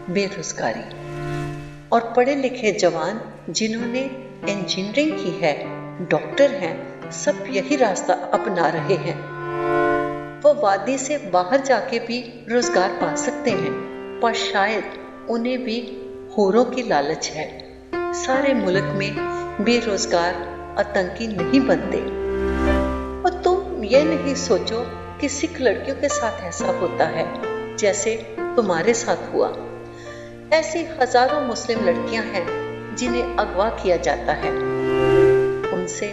बेरोजगारी। और पढ़े लिखे जवान जिन्होंने इंजीनियरिंग की है, डॉक्टर हैं, सब यही रास्ता अपना रहे हैं। वो वादी से बाहर जाके भी रोजगार पा सकते हैं, पर शायद उन्हें भी हूरों की लालच है। सारे मुल्क में बेरोजगार आतंकी नहीं बनते। और तुम ये नहीं सोचो कि सिख लड़कियों के साथ ऐसा होता है जैसे तुम्हारे साथ हुआ। ऐसी हजारों मुस्लिम लड़कियां हैं जिन्हें अगवा किया जाता है, उनसे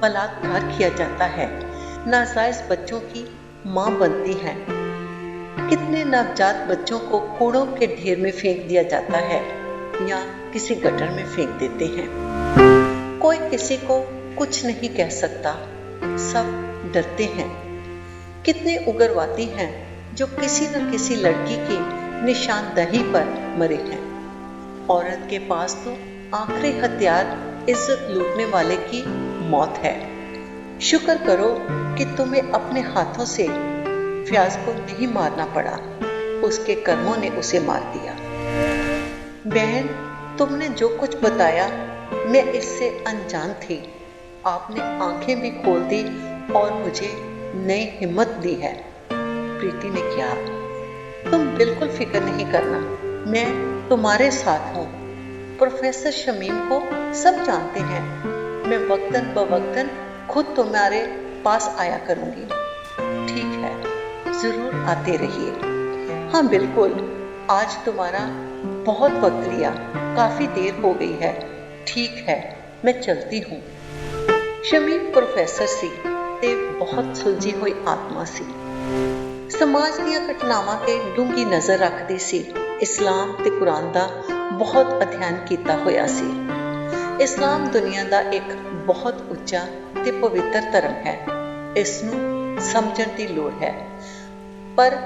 बलात्कार किया जाता है, नाजायज बच्चों की मां बनती हैं। कितने नवजात बच्चों को कूड़ों के ढेर में फेंक दिया जाता है या किसी गटर में फेंक देते हैं। कोई किसी को कुछ नहीं कह सकता, सब डरते हैं। कितने उग्रवादी हैं जो किसी न किसी लड़की की निशानदही पर मरे हैं। औरत के पास तो आखिरी हथियार इज्जत लूटने वाले की मौत है। शुक्र करो कि तुम्हें अपने हाथों से फयाज को नहीं मारना पड़ा, उसके कर्मों ने उसे मार दिया। बहन, तुमने जो कुछ बताया मैं इससे अनजान थी। आपने आंखें भी खोल दी और मुझे नई हिम्मत दी है। प्रीति ने कहा, तुम बिल्कुल फिक्र नहीं करना, मैं तुम्हारे साथ हूँ। प्रोफेसर शमीम को सब जानते हैं। मैं वक्तन बवक्तन खुद तुम्हारे पास आया करूँगी। ठीक है, जरूर आते रहिए। हाँ बिल्कुल, आज तुम्हारा बहुत वक्त लिया, काफी देर हो गई है। ठीक है, मैं चलती हूँ। शमीम प्रोफेसर सी ते बहुत सुलझी हुई आत्मा सी। समाज ਦੀਆਂ ਘਟਨਾਵਾਂ ਤੇ ਡੂੰਘੀ ਨਜ਼ਰ ਰੱਖਦੀ ਸੀ। ਇਸਲਾਮ ਤੇ ਕੁਰਾਨ ਦਾ ਬਹੁਤ ਅਧਿਐਨ ਕੀਤਾ ਹੋਇਆ ਸੀ। ਇਸਲਾਮ ਦੁਨੀਆ ਦਾ ਇੱਕ ਬਹੁਤ ਉੱਚਾ ਤੇ ਪਵਿੱਤਰ ਧਰਮ ਹੈ। ਇਸ ਨੂੰ ਸਮਝਣ ਦੀ ਲੋੜ ਹੈ। ਪਰ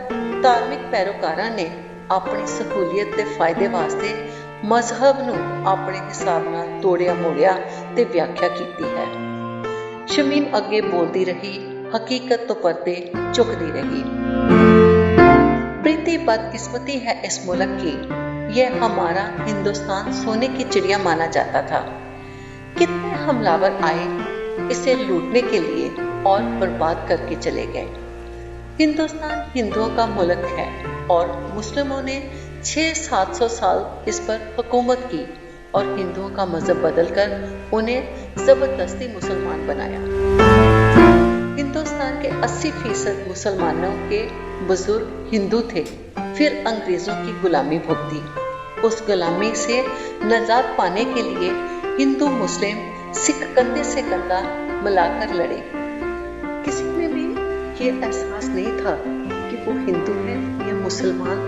ਧਾਰਮਿਕ ਪੈਰੋਕਾਰਾਂ ਨੇ ਆਪਣੀ ਸਹੂਲੀਅਤ ਤੇ ਫਾਇਦੇ ਵਾਸਤੇ ਮਜ਼ਹਬ ਨੂੰ ਆਪਣੇ ਹਿਸਾਬ ਨਾਲ ਤੋੜਿਆ ਮੋੜਿਆ ਤੇ ਵਿਆਖਿਆ ਕੀਤੀ ਹੈ। ਸ਼ਮੀਮ ਅੱਗੇ ਬੋਲਦੀ ਰਹੀ, हकीकत तो पर्दे चुकती रही। प्रीति बदकिस्मती है इस मुल्क की, यह हमारा हिंदुस्तान सोने की चिड़िया माना जाता था। कितने हमलावर आए इसे लूटने के लिए और बर्बाद करके चले गए। हिंदुस्तान हिंदुओं का मुल्क है और मुस्लिमों ने 600-700 साल इस पर हुकूमत की और हिंदुओं का मजहब बदलकर उन्हें जबरदस्ती मुसलमान बनाया। हिंदुस्तान के 80% मुसलमानों के बुजुर्ग हिंदू थे। फिर अंग्रेजों की गुलामी भुगती। उस गुलामी से निजात पाने के लिए हिंदू मुस्लिम सिख कंधे से कंधा मिलाकर लड़े। किसी में भी ये एहसास नहीं था कि वो हिंदू है या मुसलमान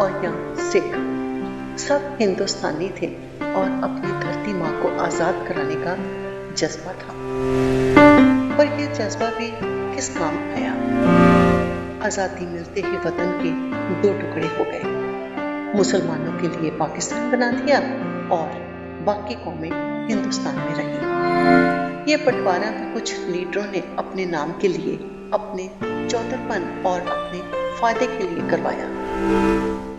और या सिख। सब हिंदुस्तानी थे और अपनी धरती माँ को आजाद कराने का जज्बा था। पर यह जज्बा भी किस काम आया। आजादी मिलते ही वतन के 2 टुकड़े हो गए। मुसलमानों के लिए पाकिस्तान बना दिया और बाकी कौमें हिंदुस्तान में रही। ये बंटवारा भी कुछ लीडरों ने अपने नाम के लिए, अपने चौधरपन और अपने फायदे के लिए करवाया।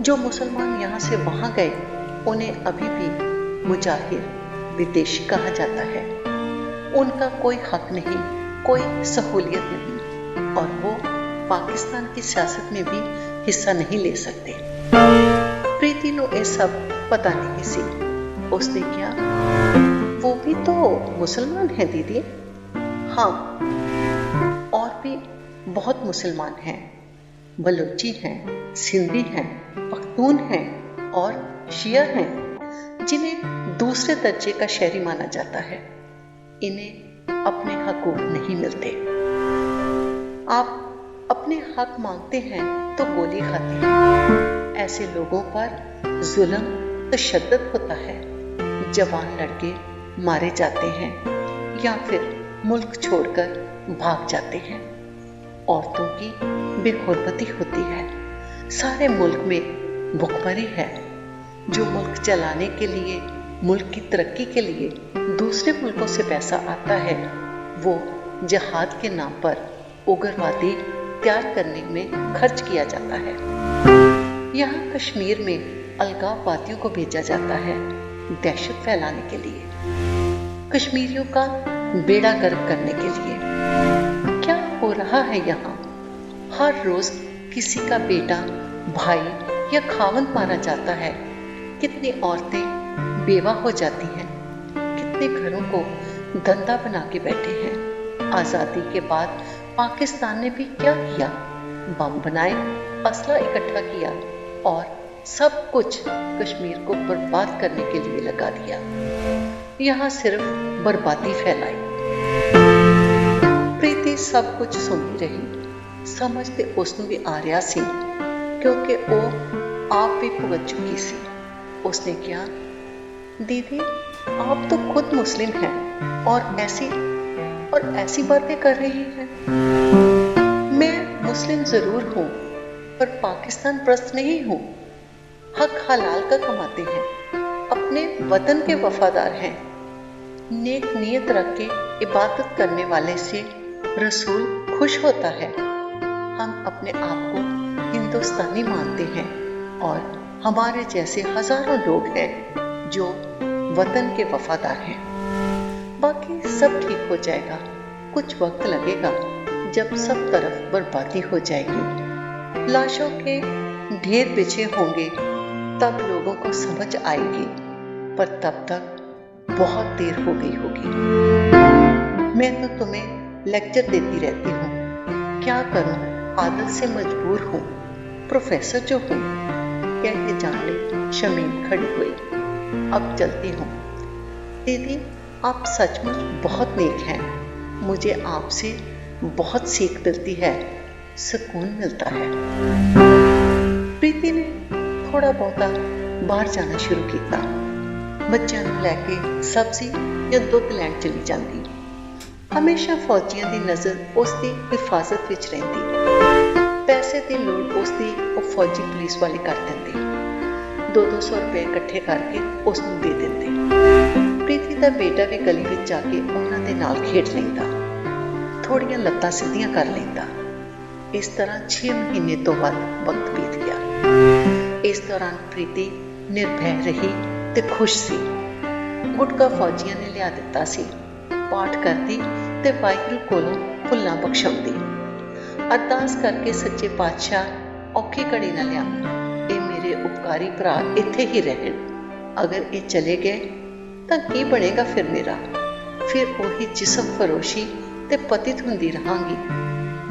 जो मुसलमान यहाँ से वहां गए उन्हें अभी भी मुजाहिर, विदेशी कहा जाता है। उनका कोई हक नहीं, कोई सहूलियत नहीं और वो पाकिस्तान की सियासत में भी हिस्सा नहीं ले सकते। प्रीति को ये सब पता नहीं सी। उसने क्या, वो भी तो मुसलमान है दीदी। हाँ, और भी बहुत मुसलमान हैं। बलोची हैं, सिंधी हैं, पख्तून हैं और शिया हैं, जिन्हें दूसरे दर्जे का शहरी माना जाता है। इन्हें अपने हकूक नहीं मिलते। आप अपने हक मांगते हैं तो गोली खाते हैं। ऐसे लोगों पर जुल्म तशद्दुद होता है। जवान लड़के मारे जाते हैं या फिर मुल्क छोड़कर भाग जाते हैं। औरतों की बेगुरबती होती है। सारे मुल्क में भुखमरी है। जो मुल्क चलाने के लिए, मुल्क की तरक्की के लिए दूसरे मुल्कों से पैसा आता है, वो जिहाद के नाम पर उग्रवादी तैयार करने में खर्च किया जाता है। यहाँ कश्मीर में अलगाववादियों को भेजा जाता है दहशत फैलाने के लिए, कश्मीरियों का बेड़ा गर्क करने के लिए। क्या हो रहा है यहाँ? हर रोज किसी का बेटा, भाई या खावंद मारा जाता है। कितनी औरतें बेवा हो जाती हैं, कितने घरों को धंधा बना के बैठे हैं। आज़ादी के बाद पाकिस्तान ने भी क्या किया? बम बनाए, असला इकट्ठा किया और सब कुछ कश्मीर को बर्बाद करने के लिए लगा दिया। यहाँ सिर्फ बर्बादी फैलाई। प्रीति सब कुछ सुनती रही। समझ ते उसनू भी आ रहा सी, क्योंकि वो आप भी भुगत चुकी सी। उसने कहा, दीदी आप तो खुद मुस्लिम हैं और ऐसी बातें कर रही हैं। मैं मुस्लिम जरूर हूँ पर पाकिस्तान प्रस्त नहीं हूँ। हक हलाल का कमाते हैं, अपने वतन के वफादार हैं। नेक नीयत रख के इबादत करने वाले से रसूल खुश होता है। हम अपने आप को हिंदुस्तानी मानते हैं और हमारे जैसे हजारों लोग हैं जो वतन के वफादार हैं। बाकी सब ठीक हो जाएगा। कुछ वक्त लगेगा, जब सब तरफ बर्बादी हो जाएगी, लाशों के ढेर बिछे होंगे, तब लोगों को समझ आएगी। पर तब तक बहुत देर हो गई होगी। मैं तो तुम्हें लेक्चर देती रहती हूँ, क्या करूँ, आदत से मजबूर हूँ। प्रोफेसर जो हूँ, कह के जान ले शमीम खड़ी हुई। अब चलती हूँ। दीदी आप सचमुच बहुत नेक हैं। मुझे आपसे बहुत सीख मिलती है, सुकून मिलता है। प्रीति ने थोड़ा बहुता बाहर जाना शुरू किया। बच्चों ਨੂੰ ਲੈ ਕੇ सब्जी या दुध लैण चली जाती। हमेशा फौजियों की नज़र उसकी हिफाजत विच रहिंदी। पैसे की लोड़ उसकी वो फौजी पुलिस वाले कर देंदे। 200 रुपए इकट्ठे करके उसनूं दे देंदे। प्रीति का बेटा भी गली विच जाके उन्हां दे नाल खेड लैंदा, थोड़ियां लत्तां सीधियां कर लैंदा। इस तरह 6 महीने तो बाद वक्त बीत गया। इस दौरान प्रीति निर्भय रही ते खुश सी। गुटका फौजियां ने लिया दिता सी। पाठ करती ते वाहिगुरू कोलों भुल्लां बख्शाउंदी। अरदास करके सच्चे पातशाह औखी घड़ी ना लिया, ये मेरे उपकारी भरा इत्थे ही रहन। अगर ये चले गए तो की बनेगा फिर मेरा? फिर वही जिस्म फरोशी ते पतित हुंदी रहांगी।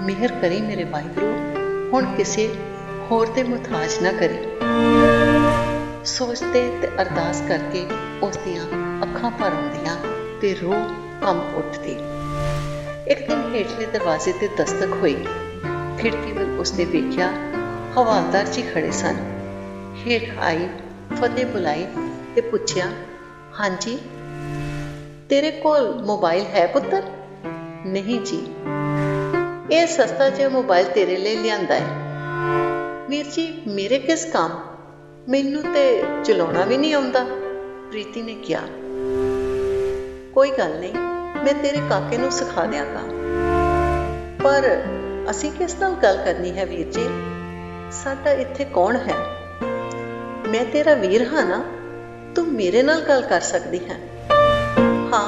मेहर करी मेरे वाहिगुरू, हुण किसे होर दे मुताज ना करी। सोचते ते अरदास करके उस दियां अखां भर आउंदियां ते रूह कंब उठदी। एक दिन हेठले दरवाजे ते दस्तक हुई। खिड़की वल उसने वेख्या हवालदार जी खड़े सन। हेठ आई, फतेह बुलाई ते पुछया, हाँ जी, तेरे कोल मोबाइल है पुत्र? नहीं जी। ये सस्ता जिहा मोबाइल तेरे लिए लियांदा है। वीर जी मेरे किस काम, मैनू ते चलाउणा भी नहीं आउंदा। प्रीति ने कहा, कोई गल नहीं, मैं तेरे काके नू सिखा दियांगा। पर असीं किस नाल गल करनी है वीर जी? साडा इत्थे कौन है? मैं तेरा वीर हाँ ना, तू मेरे नाल गल कर सकदी है। हाँ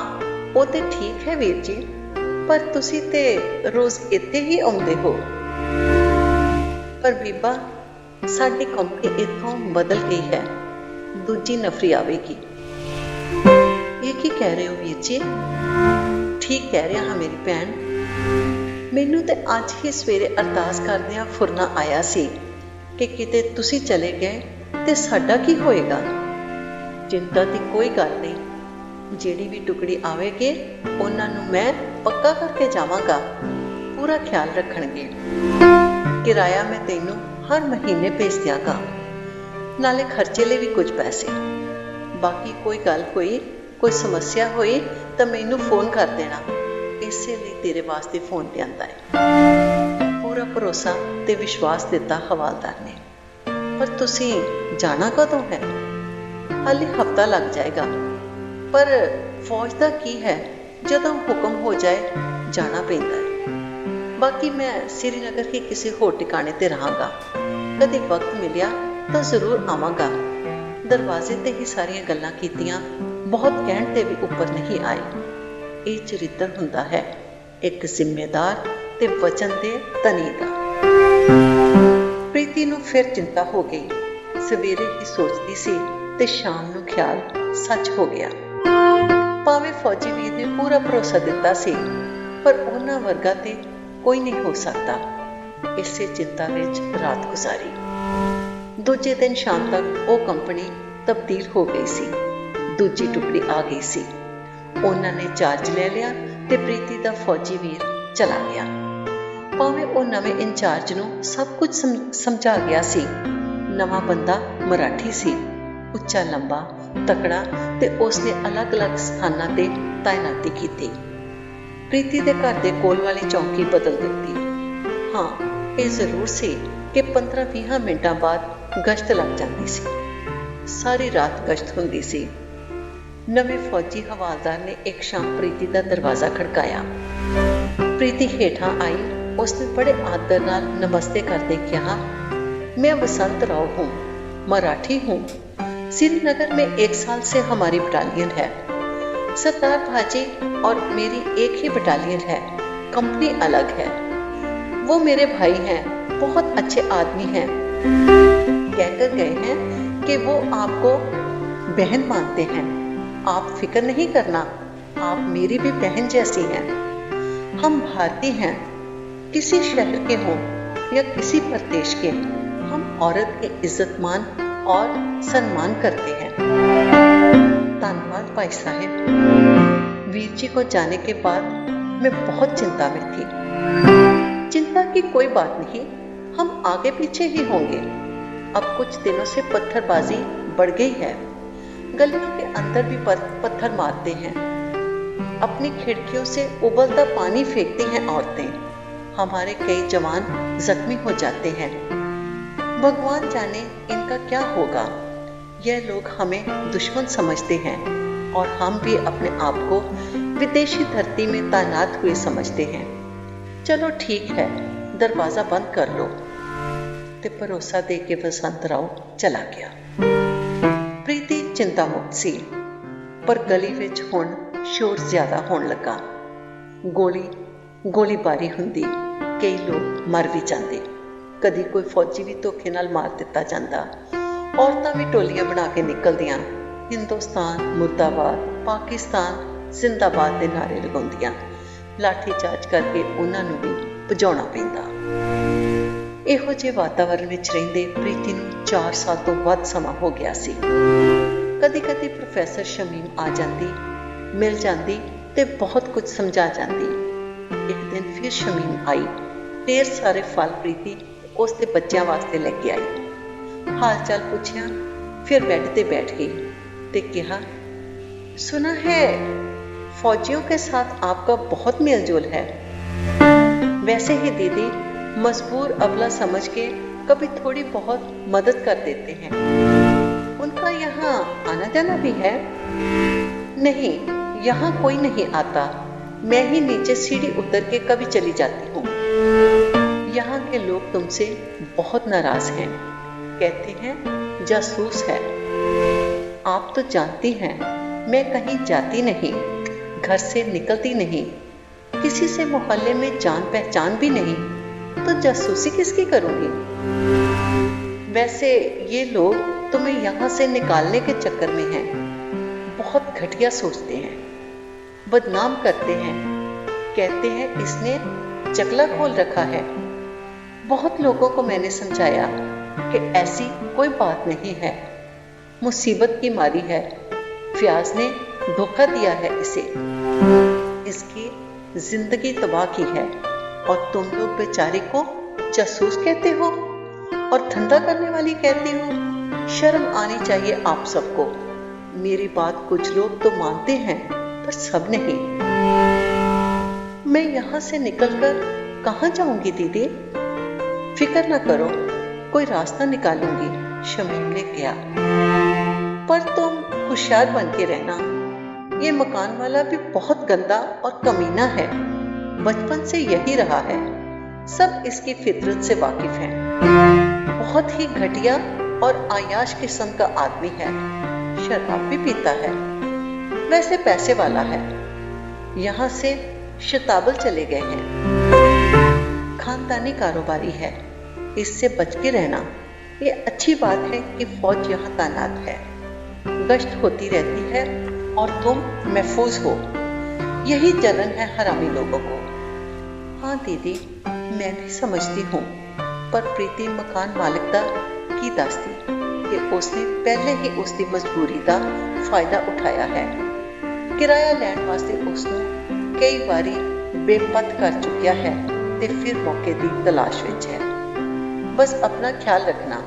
वो ते ठीक है वीर जी, पर तुसी ते रोज इत्थे ही आउंदे हो। पर बीबा साडी कंपनी इत्थों बदल गई है, दूजी नफरी आवेगी। ये की कह रहे हो वीर जी? ठीक कह रहा हाँ मेरी भैन। मैनू ते अज ही सवेरे अरदास करदियां फुरना आया सी कि किते तुसी चले गए ते साडा की होएगा। चिंता की कोई गल नहीं, जिहड़ी भी टुकड़ी आवेगी उन्हां नूं मैं पक्का करके जावांगा, पूरा ख्याल रखणगे। ਕਿਰਾਇਆ ਮੈਂ ਤੈਨੂੰ ਹਰ ਮਹੀਨੇ ਭੇਜ ਦਿਆਂਗਾ, ਨਾਲੇ ਖਰਚੇ ਲਈ ਵੀ ਕੁਝ ਪੈਸੇ। ਬਾਕੀ ਕੋਈ ਗੱਲ ਹੋਈ, ਕੋਈ ਸਮੱਸਿਆ ਹੋਈ ਤਾਂ ਮੈਨੂੰ ਫੋਨ ਕਰ ਦੇਣਾ, ਇਸੇ ਲਈ ਤੇਰੇ ਵਾਸਤੇ ਫੋਨ ਤੇ ਆਂਦਾ ਹੈ। ਪੂਰਾ ਭਰੋਸਾ ਤੇ ਵਿਸ਼ਵਾਸ ਦਿੱਤਾ ਹਵਾਲਦਾਰ ਨੇ। ਪਰ ਤੁਸੀਂ ਜਾਣਾ ਕਦੋਂ ਹੈ? ਹਾਲੇ ਹਫ਼ਤਾ ਲੱਗ ਜਾਏਗਾ। ਪਰ ਫੌਜ ਦਾ ਕੀ ਹੈ, ਜਦੋਂ ਹੁਕਮ ਹੋ ਜਾਏ ਜਾਣਾ ਪੈਂਦਾ ਹੈ। ਬਾਕੀ ਮੈਂ ਸ੍ਰੀਨਗਰ ਹੀ ਕਿਸੇ ਹੋਰ ਟਿਕਾਣੇ ਤੇ ਰਹਾਂਗਾ, ਕਦੇ ਵਕਤ ਮਿਲਿਆ ਤਾਂ ਜ਼ਰੂਰ ਆਵਾਂਗਾ। ਦਰਵਾਜ਼ੇ ਤੇ ਹੀ ਸਾਰੀਆਂ ਗੱਲਾਂ ਕੀਤੀਆਂ, ਬਹੁਤ ਕਹਿਣ ਤੇ ਵੀ ਉੱਪਰ ਨਹੀਂ ਆਏ। ਇਹ ਚਰਿੱਤਰ ਹੁੰਦਾ ਹੈ ਇੱਕ ਜ਼ਿੰਮੇਦਾਰ ਤੇ ਵਚਨ ਦੇ ਧਨੀ ਦਾ। ਪ੍ਰੀਤੀ ਨੂੰ ਫਿਰ ਚਿੰਤਾ ਹੋ ਗਈ। ਸਵੇਰੇ ਹੀ ਸੋਚਦੀ ਸੀ ਤੇ ਸ਼ਾਮ ਨੂੰ ਖਿਆਲ ਸੱਚ ਹੋ ਗਿਆ। ਭਾਵੇਂ ਫੌਜੀ ਵੀਰ ਨੇ ਪੂਰਾ ਭਰੋਸਾ ਦਿੱਤਾ ਸੀ, ਪਰ ਉਹਨਾਂ ਵਰਗਾ ਤੇ ਕੋਈ ਨਹੀਂ ਹੋ ਸਕਦਾ। ਇਸੇ ਚਿੰਤਾ ਵਿੱਚ ਰਾਤ ਗੁਜ਼ਾਰੀ। ਦੂਜੇ ਦਿਨ ਸ਼ਾਮ ਤੱਕ ਉਹ ਕੰਪਨੀ ਤਬਦੀਲ ਹੋ ਗਈ ਸੀ। ਦੂਜੀ ਟੁਕੜੀ ਆ ਗਈ ਸੀ। ਉਹਨਾਂ ਨੇ ਚਾਰਜ ਲੈ ਲਿਆ ਤੇ ਪ੍ਰੀਤੀ ਦਾ ਫੌਜੀ ਵੀਰ ਚਲਾ ਗਿਆ। ਭਾਵੇਂ ਉਹ ਨਵੇਂ ਇੰਚਾਰਜ ਨੂੰ ਸਭ ਕੁਝ ਸਮਝਾ ਗਿਆ ਸੀ। ਨਵਾਂ ਬੰਦਾ ਮਰਾਠੀ ਸੀ, ਉੱਚਾ ਲੰਬਾ ਤਕੜਾ, ਤੇ ਉਸਨੇ ਅਲੱਗ-ਅਲੱਗ ਸਥਾਨਾਂ ਤੇ ਤਾਇਨਾਤੀ ਕੀਤੀ। ਪ੍ਰੀਤੀ ਦੇ ਘਰ ਦੇ ਕੋਲ ਵਾਲੀ ਚੌਂਕੀ ਬਦਲ ਦਿੱਤੀ। ਹਾਂ, ਇਹ ਜ਼ਰੂਰ ਸੀ ਕਿ 15-20 ਮਿੰਟਾਂ ਬਾਅਦ ਗਸ਼ਤ ਲੱਗ ਜਾਂਦੀ ਸੀ। ਸਾਰੀ ਰਾਤ ਗਸ਼ਤ ਹੁੰਦੀ ਸੀ। ਨਵੇਂ ਫੌਜੀ ਹਵਾਲਦਾਰ ਨੇ ਇੱਕ ਸ਼ਾਮ ਪ੍ਰੀਤੀ ਦਾ ਦਰਵਾਜ਼ਾ ਖੜਕਾਇਆ। ਪ੍ਰੀਤੀ ਹੇਠਾਂ ਆਈ। उसने बड़े आदर नाल नमस्ते करते कहा, मैं बसंत राव हूँ, मराठी हूँ। श्रीनगर में 1 साल से हमारी बटालियन है। सरदार भाजी और मेरी एक ही बटालियन है, कंपनी अलग है। वो मेरे भाई हैं, बहुत अच्छे आदमी हैं। कहकर गए हैं कि वो आपको बहन मानते हैं। आप फिक्र नहीं करना, आप मेरी भी बहन जैसी हैं। हम भारतीय हैं, किसी शहर के हों या किसी प्रदेश के, हम औरत के इज्जत मान और सम्मान करते हैं। धन्यवाद भाई साहब। वीर जी को जाने के बाद मैं बहुत चिंता में थी। चिंता की कोई बात नहीं, हम आगे पीछे ही होंगे। अब कुछ दिनों से पत्थरबाजी बढ़ गई है। गलियों के अंदर भी पत्थर मारते हैं। अपनी खिड़कियों से उबलता पानी फेंकती हैं औरतें। हमारे कई जवान जख्मी हो जाते हैं। भगवान जाने इनका क्या होगा। यह लोग हमें दुश्मन समझते हैं और हम भी अपने आप को विदेशी धरती में तैनात हुए समझते हैं। चलो ठीक है, दरवाजा बंद कर लो। ते भरोसा दे के बसंत राव चला गया। प्रीति चिंता मुक्त सी, पर गली विच हुण शोर ज्यादा होण लगा। गोलीबारी ਹੁੰਦੀ, ਕਈ ਲੋਕ ਮਰ ਵੀ ਜਾਂਦੇ। ਕਦੀ ਕੋਈ ਫੌਜੀ ਵੀ ਧੋਖੇ ਨਾਲ ਮਾਰ ਦਿੱਤਾ ਜਾਂਦਾ। ਔਰਤਾਂ ਵੀ ਟੋਲੀਆਂ ਬਣਾ ਕੇ ਨਿਕਲਦੀਆਂ, ਹਿੰਦੁਸਤਾਨ ਮੁਰਦਾਬਾਦ, ਪਾਕਿਸਤਾਨ ਜ਼ਿੰਦਾਬਾਦ ਦੇ ਨਾਰੇ ਲਗਾਉਂਦੀਆਂ। ਲਾਠੀ ਚਾਰਜ ਕਰਕੇ ਉਹਨਾਂ ਨੂੰ ਵੀ ਭਜਾਉਣਾ ਪੈਂਦਾ। ਇਹੋ ਜਿਹੇ ਵਾਤਾਵਰਨ ਵਿੱਚ ਰਹਿੰਦੇ ਪ੍ਰੀਤੀ ਨੂੰ 4 ਸਾਲ ਤੋਂ ਵੱਧ ਸਮਾਂ ਹੋ ਗਿਆ ਸੀ। ਕਦੀ-ਕਦੀ ਪ੍ਰੋਫੈਸਰ ਸ਼ਮੀਮ ਆ ਜਾਂਦੀ, ਮਿਲ ਜਾਂਦੀ ਤੇ ਬਹੁਤ ਕੁਝ ਸਮਝਾ ਜਾਂਦੀ। एक दिन फिर शमीम आई। ढेर सारे फल प्रीति उसके बच्चों वास्ते लेके आई। हाल चाल पूछया, फिर बेड ते बैठ गई ते कहा, सुना है फौजियों के साथ आपका बहुत मेलजोल है। वैसे ही दीदी मजबूर अबला समझ के कभी थोड़ी बहुत मदद कर देते हैं। उनका यहाँ आना जाना भी है? नहीं, यहाँ कोई नहीं आता। मैं ही नीचे सीढ़ी उतर के कभी चली जाती हूँ। यहाँ के लोग तुमसे बहुत नाराज हैं, कहते हैं जासूस है। आप तो जानती हैं मैं कहीं जाती नहीं, घर से निकलती नहीं, किसी से मोहल्ले में जान पहचान भी नहीं, तो जासूसी किसकी करूँगी। वैसे ये लोग तुम्हें यहाँ से निकालने के चक्कर में हैं, बहुत घटिया सोचते हैं, बदनाम करते हैं, कहते हैं इसने चकला खोल रखा है। बहुत लोगों को मैंने समझाया कि ऐसी कोई बात नहीं है, मुसीबत की मारी है, फ्याज ने धोखा दिया है इसे, इसकी जिंदगी तबाह की है और तुम लोग बेचारे को जासूस कहते हो और धंधा करने वाली कहती हो। शर्म आनी चाहिए आप सबको। मेरी बात कुछ लोग तो मानते हैं पर सब नहीं। मैं यहाँ से निकलकर कहाँ जाऊंगी दीदी? फिक्र ना करो, कोई रास्ता निकालूंगी, शमीम ने कहा। पर तुम होशियार बन के रहना। ये मकान वाला भी बहुत गंदा और कमीना है, बचपन से यही रहा है। सब इसकी फितरत से वाकिफ हैं। बहुत ही घटिया और आयाश किस्म का आदमी है, शराब भी पीता है, वैसे पैसे वाला है। यहाँ से शताबल चले गए हैं। खानदानी कारोबारी है, इससे बच के रहना। ये अच्छी बात है कि फौज यहाँ तैनात है, गश्त होती रहती है और तुम महफूज हो। यही जलन है हरामी लोगों को। हाँ दीदी, मैं भी समझती हूँ, पर प्रीति मकान मालिक दा की दसदी कि उसने पहले ही उसकी मजबूरी का फायदा उठाया है। किराया लैण वास्ते उसने कई बारी बेपत कर चुकिया है ते फिर मौके की तलाश विच है। बस अपना ख्याल रखना।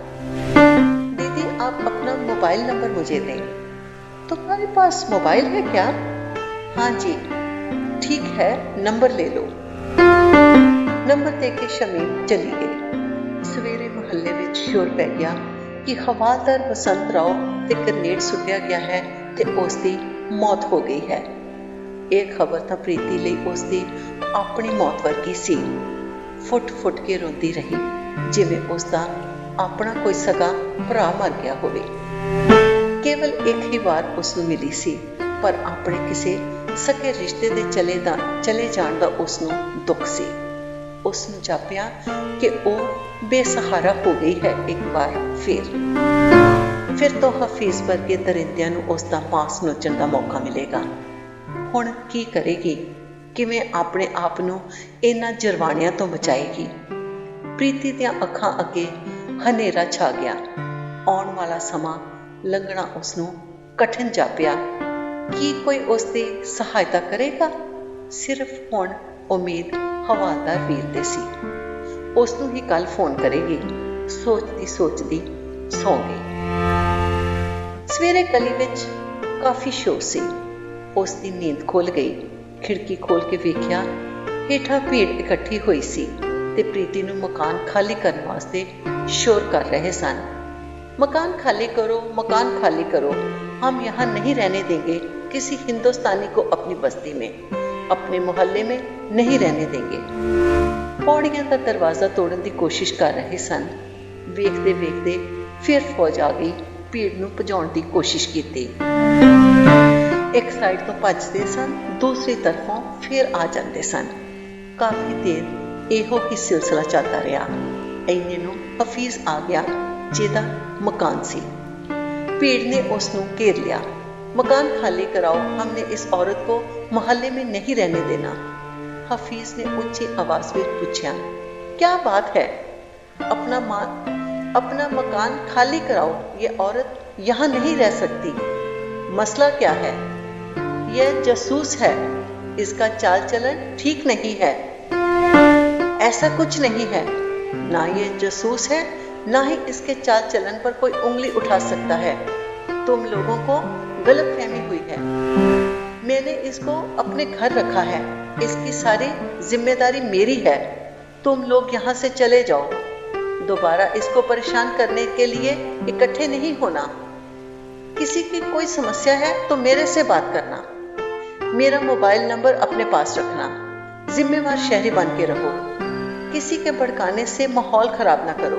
दीदी, आप अपना मोबाइल नंबर मुझे दें। तुम्हारे पास मोबाइल है क्या? हाँ जी। ठीक है, नंबर ले लो। नंबर देके शमीम चली गई। सवेरे मोहल्ले में शोर पै गया कि हवालदार बसंत राव ते ग्रेनेड सुटिया गया है ते उसकी मौत हो गई है। एक खबर तो प्रीति ਲਈ उसकी अपनी मौत वर्गी सी। फुट फुट के रोंदी रही जिवें उसका अपना कोई सगा भरा मर गया होवे। केवल एक ही बार उसनूं मिली सी, पर अपने किसी सके रिश्ते दे चले जाण दा उसनूं दुख सी। उसनूं जापिया कि ਉਹ बेसहारा हो गई है एक बार फिर तो हफीज वर्गे दरिंदिਆਂ ਨੂੰ उसका मांस नोचण ਦਾ मौका मिलेगा। ਹੁਣ ਕੀ ਕਰੇਗੀ? ਕਿਵੇਂ ਆਪਣੇ ਆਪ ਨੂੰ ਇਹਨਾਂ ਜਰਵਾਣਿਆਂ ਤੋਂ ਬਚਾਏਗੀ? ਪ੍ਰੀਤੀ ਦੀਆਂ ਅੱਖਾਂ ਅੱਗੇ ਹਨੇਰਾ ਛਾ ਗਿਆ। ਆਉਣ ਵਾਲਾ ਸਮਾਂ ਲੰਘਣਾ ਉਸਨੂੰ ਕਠਿਨ ਜਾਪਿਆ। ਕੀ ਕੋਈ ਉਸਦੀ ਸਹਾਇਤਾ ਕਰੇਗਾ? ਸਿਰਫ ਹੁਣ ਉਮੀਦ ਹਵਾਲਦਾਰ ਵੀਰ ਤੇ ਸੀ। ਉਸਨੂੰ ਹੀ ਕੱਲ ਫੋਨ ਕਰੇਗੀ। ਸੋਚਦੀ ਸੌਂ ਗਈ। ਸਵੇਰੇ ਗਲੀ ਵਿੱਚ ਕਾਫੀ ਸ਼ੋਰ ਸੀ। उसकी नींद खुल गई। खिड़की खोल के वेख्या, हेठा भीड़ इकट्ठी हुई सी ते प्रीति नूं मकान खाली करने वास्ते शोर कर रहे सन। मकान खाली करो, मकान खाली करो, हम यहाँ नहीं रहने देंगे किसी हिंदुस्तानी को अपनी बस्ती में, अपने मोहल्ले में नहीं रहने देंगे। पौड़ियां का दरवाजा तोड़ने की कोशिश कर रहे सन। वेखते वेखते फिर फौज आ गई, भीड़ नूं भजाउण की कोशिश की। एक साइड तो भजते सन, दूसरी तरफों फिर आ जाते सन। काफी देर इहो ही सिलसिला चलता रहा। इन्ने नूं हफीज आ गया जिहदा मकान सी। भीड़ ने उसनूं घेर लिया। मकान खाली कराओ, हमने इस औरत को मोहल्ले में नहीं रहने देना। हफीज ने ऊंची आवाज में पूछा, क्या बात है? अपना मकान खाली कराओ, ये औरत यहाँ नहीं रह सकती। मसला क्या है? यह जासूस है, इसका चाल चलन ठीक नहीं है। ऐसा कुछ नहीं है, ना ये जासूस है, ना ही इसके चाल चलन पर कोई उंगली उठा सकता है। तुम लोगों को गलतफहमी हुई है। मैंने इसको अपने घर रखा है, इसकी सारी जिम्मेदारी मेरी है। तुम लोग यहाँ से चले जाओ। दोबारा इसको परेशान करने के लिए इकट्ठे नहीं होना। किसी की कोई समस्या है तो मेरे से बात करना। मेरा मोबाइल नंबर अपने पास रखना। जिम्मेवार शहरी बन के रहो। किसी के भड़काने से माहौल खराब ना करो।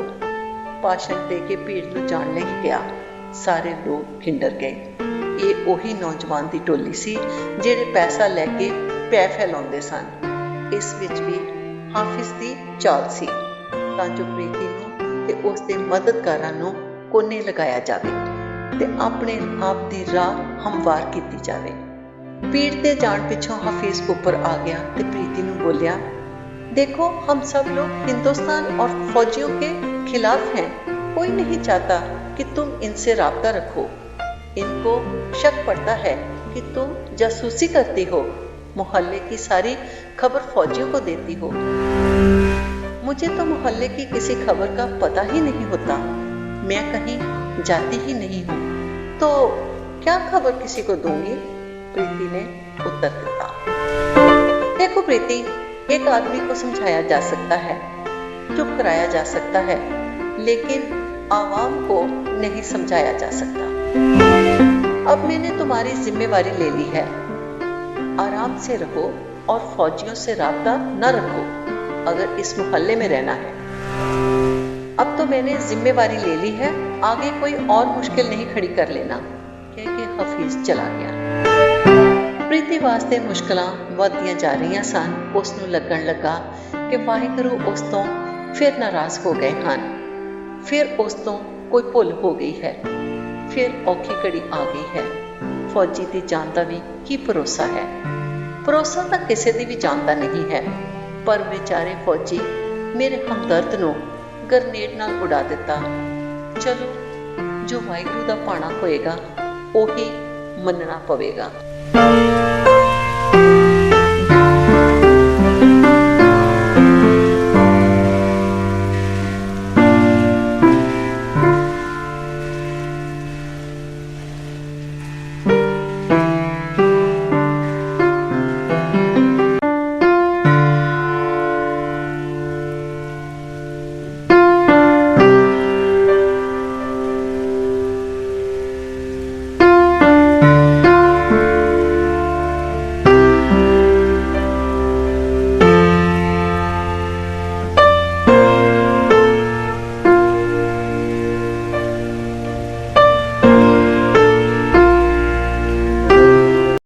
भाषण दे के भीड़ नूं जाण लई गया। सारे लोग खिंडर गए। ये ओही नौजवान दी टोली सी ਜਿਹੜੇ पैसा लैके पै फैलाउंदे सन। इस विच भी हाफिज दी चाल सी तां जो प्रीति नूं ते उसदे मददगारां नूं कोने लगाया जावे ते अपने आप दी राह हमवार कीती जावे। भीड़ ते जान पिछों हफीज ऊपर आ गया ते प्रीति नूं बोलिया, देखो हम सब लोग हिंदुस्तान और फौजियों के खिलाफ हैं। कोई नहीं चाहता कि तुम इनसे राब्ता रखो। इनको शक पड़ता है कि तुम जासूसी करती हो, मोहल्ले की सारी खबर फौजियों को देती हो। मुझे तो मोहल्ले की किसी खबर का पता ही नहीं होता। मैं कहीं जाती ही नहीं हूँ, तो क्या खबर किसी को दूंगी? प्रीति ने उत्तर दिया। देखो प्रीति, एक आदमी को समझाया जा सकता है, चुप कराया जा सकता है, लेकिन आवाम को नहीं समझाया जा सकता। अब मैंने तुम्हारी जिम्मेवारी ले ली है। आराम से रहो और फौजियों से राब्ता न रखो अगर इस मोहल्ले में रहना है। अब तो मैंने जिम्मेवारी ले ली है, आगे कोई और मुश्किल नहीं खड़ी कर लेना, कह के हफीज चला गया। प्रीति वास्ते मुश्किलां वधदियां जा रही सन। उसनूं लगन लगा कि वाहिगुरू उस तो फिर नाराज हो गए हैं, फिर उस तो कोई भुल हो गई है, फिर औखी घड़ी आ गई है। फौजी की जान का भी की भरोसा है? भरोसा तो किसी की भी जान का नहीं है, पर बेचारे फौजी मेरे हमदर्द नूं गरनेड नाल उड़ा दिता। चलो, जो वाहिगुरू दा पाना होएगा उही मनना पवेगा।